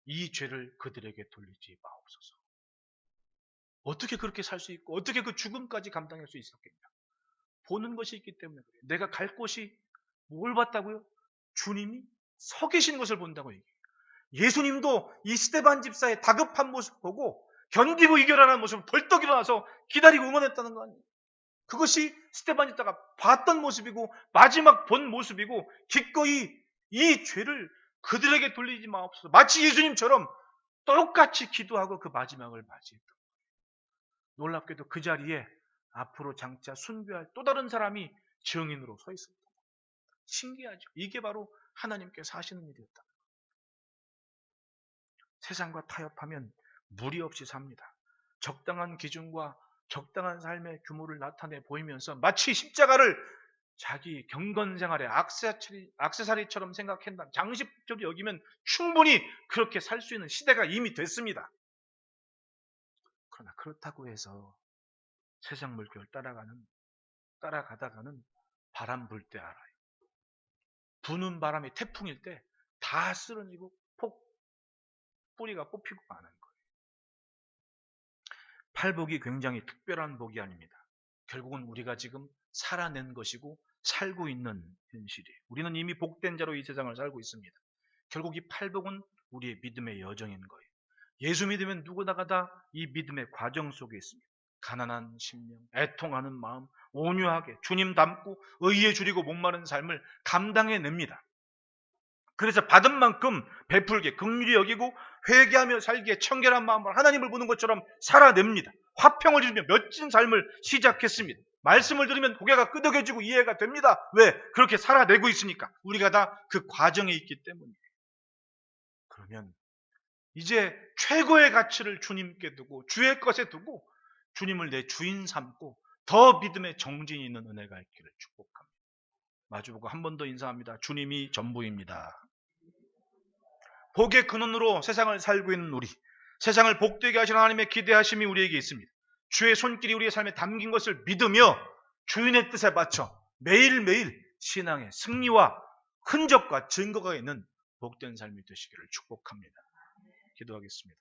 이 죄를 그들에게 돌리지 마옵소서. 어떻게 그렇게 살 수 있고 어떻게 그 죽음까지 감당할 수 있었겠냐. 보는 것이 있기 때문에 그래요. 내가 갈 곳이 뭘 봤다고요? 주님이 서 계신 것을 본다고 얘기해요. 예수님도 이 스테반 집사의 다급한 모습 보고 견디고 이겨라는 모습을 벌떡 일어나서 기다리고 응원했다는 거 아니에요. 그것이 스테반 집사가 봤던 모습이고 마지막 본 모습이고 기꺼이 이 죄를 그들에게 돌리지 마옵소서. 마치 예수님처럼 똑같이 기도하고 그 마지막을 맞이했던 거예요. 놀랍게도 그 자리에 앞으로 장차 순교할 또 다른 사람이 증인으로 서 있습니다. 신기하죠. 이게 바로 하나님께서 하시는 일이었다. 세상과 타협하면 무리 없이 삽니다. 적당한 기준과 적당한 삶의 규모를 나타내 보이면서 마치 십자가를 자기 경건 생활의 액세서리처럼 생각한다. 장식적으로 여기면 충분히 그렇게 살 수 있는 시대가 이미 됐습니다. 그러나 그렇다고 해서 세상 물결 따라가다가는 바람 불 때 알아요. 부는 바람이 태풍일 때 다 쓰러지고 뿌리가 뽑히고 마는 거예요. 팔복이 굉장히 특별한 복이 아닙니다. 결국은 우리가 지금 살아낸 것이고 살고 있는 현실이에요. 우리는 이미 복된 자로 이 세상을 살고 있습니다. 결국 이 팔복은 우리의 믿음의 여정인 거예요. 예수 믿으면 누구나가 다 이 믿음의 과정 속에 있습니다. 가난한 심령, 애통하는 마음, 온유하게 주님 닮고 의에 줄이고 목마른 삶을 감당해냅니다. 그래서 받은 만큼 베풀게 긍휼히 여기고 회개하며 살기에 청결한 마음으로 하나님을 보는 것처럼 살아냅니다. 화평을 이루며 멋진 삶을 시작했습니다. 말씀을 들으면 고개가 끄덕여지고 이해가 됩니다. 왜? 그렇게 살아내고 있으니까. 우리가 다 그 과정에 있기 때문이에요. 그러면 이제 최고의 가치를 주님께 두고 주의 것에 두고 주님을 내 주인 삼고 더 믿음의 정진이 있는 은혜가 있기를 축복합니다. 마주보고 한 번 더 인사합니다. 주님이 전부입니다. 복의 근원으로 세상을 살고 있는 우리, 세상을 복되게 하시는 하나님의 기대하심이 우리에게 있습니다. 주의 손길이 우리의 삶에 담긴 것을 믿으며 주인의 뜻에 맞춰 매일매일 신앙의 승리와 흔적과 증거가 있는 복된 삶이 되시기를 축복합니다. 기도하겠습니다.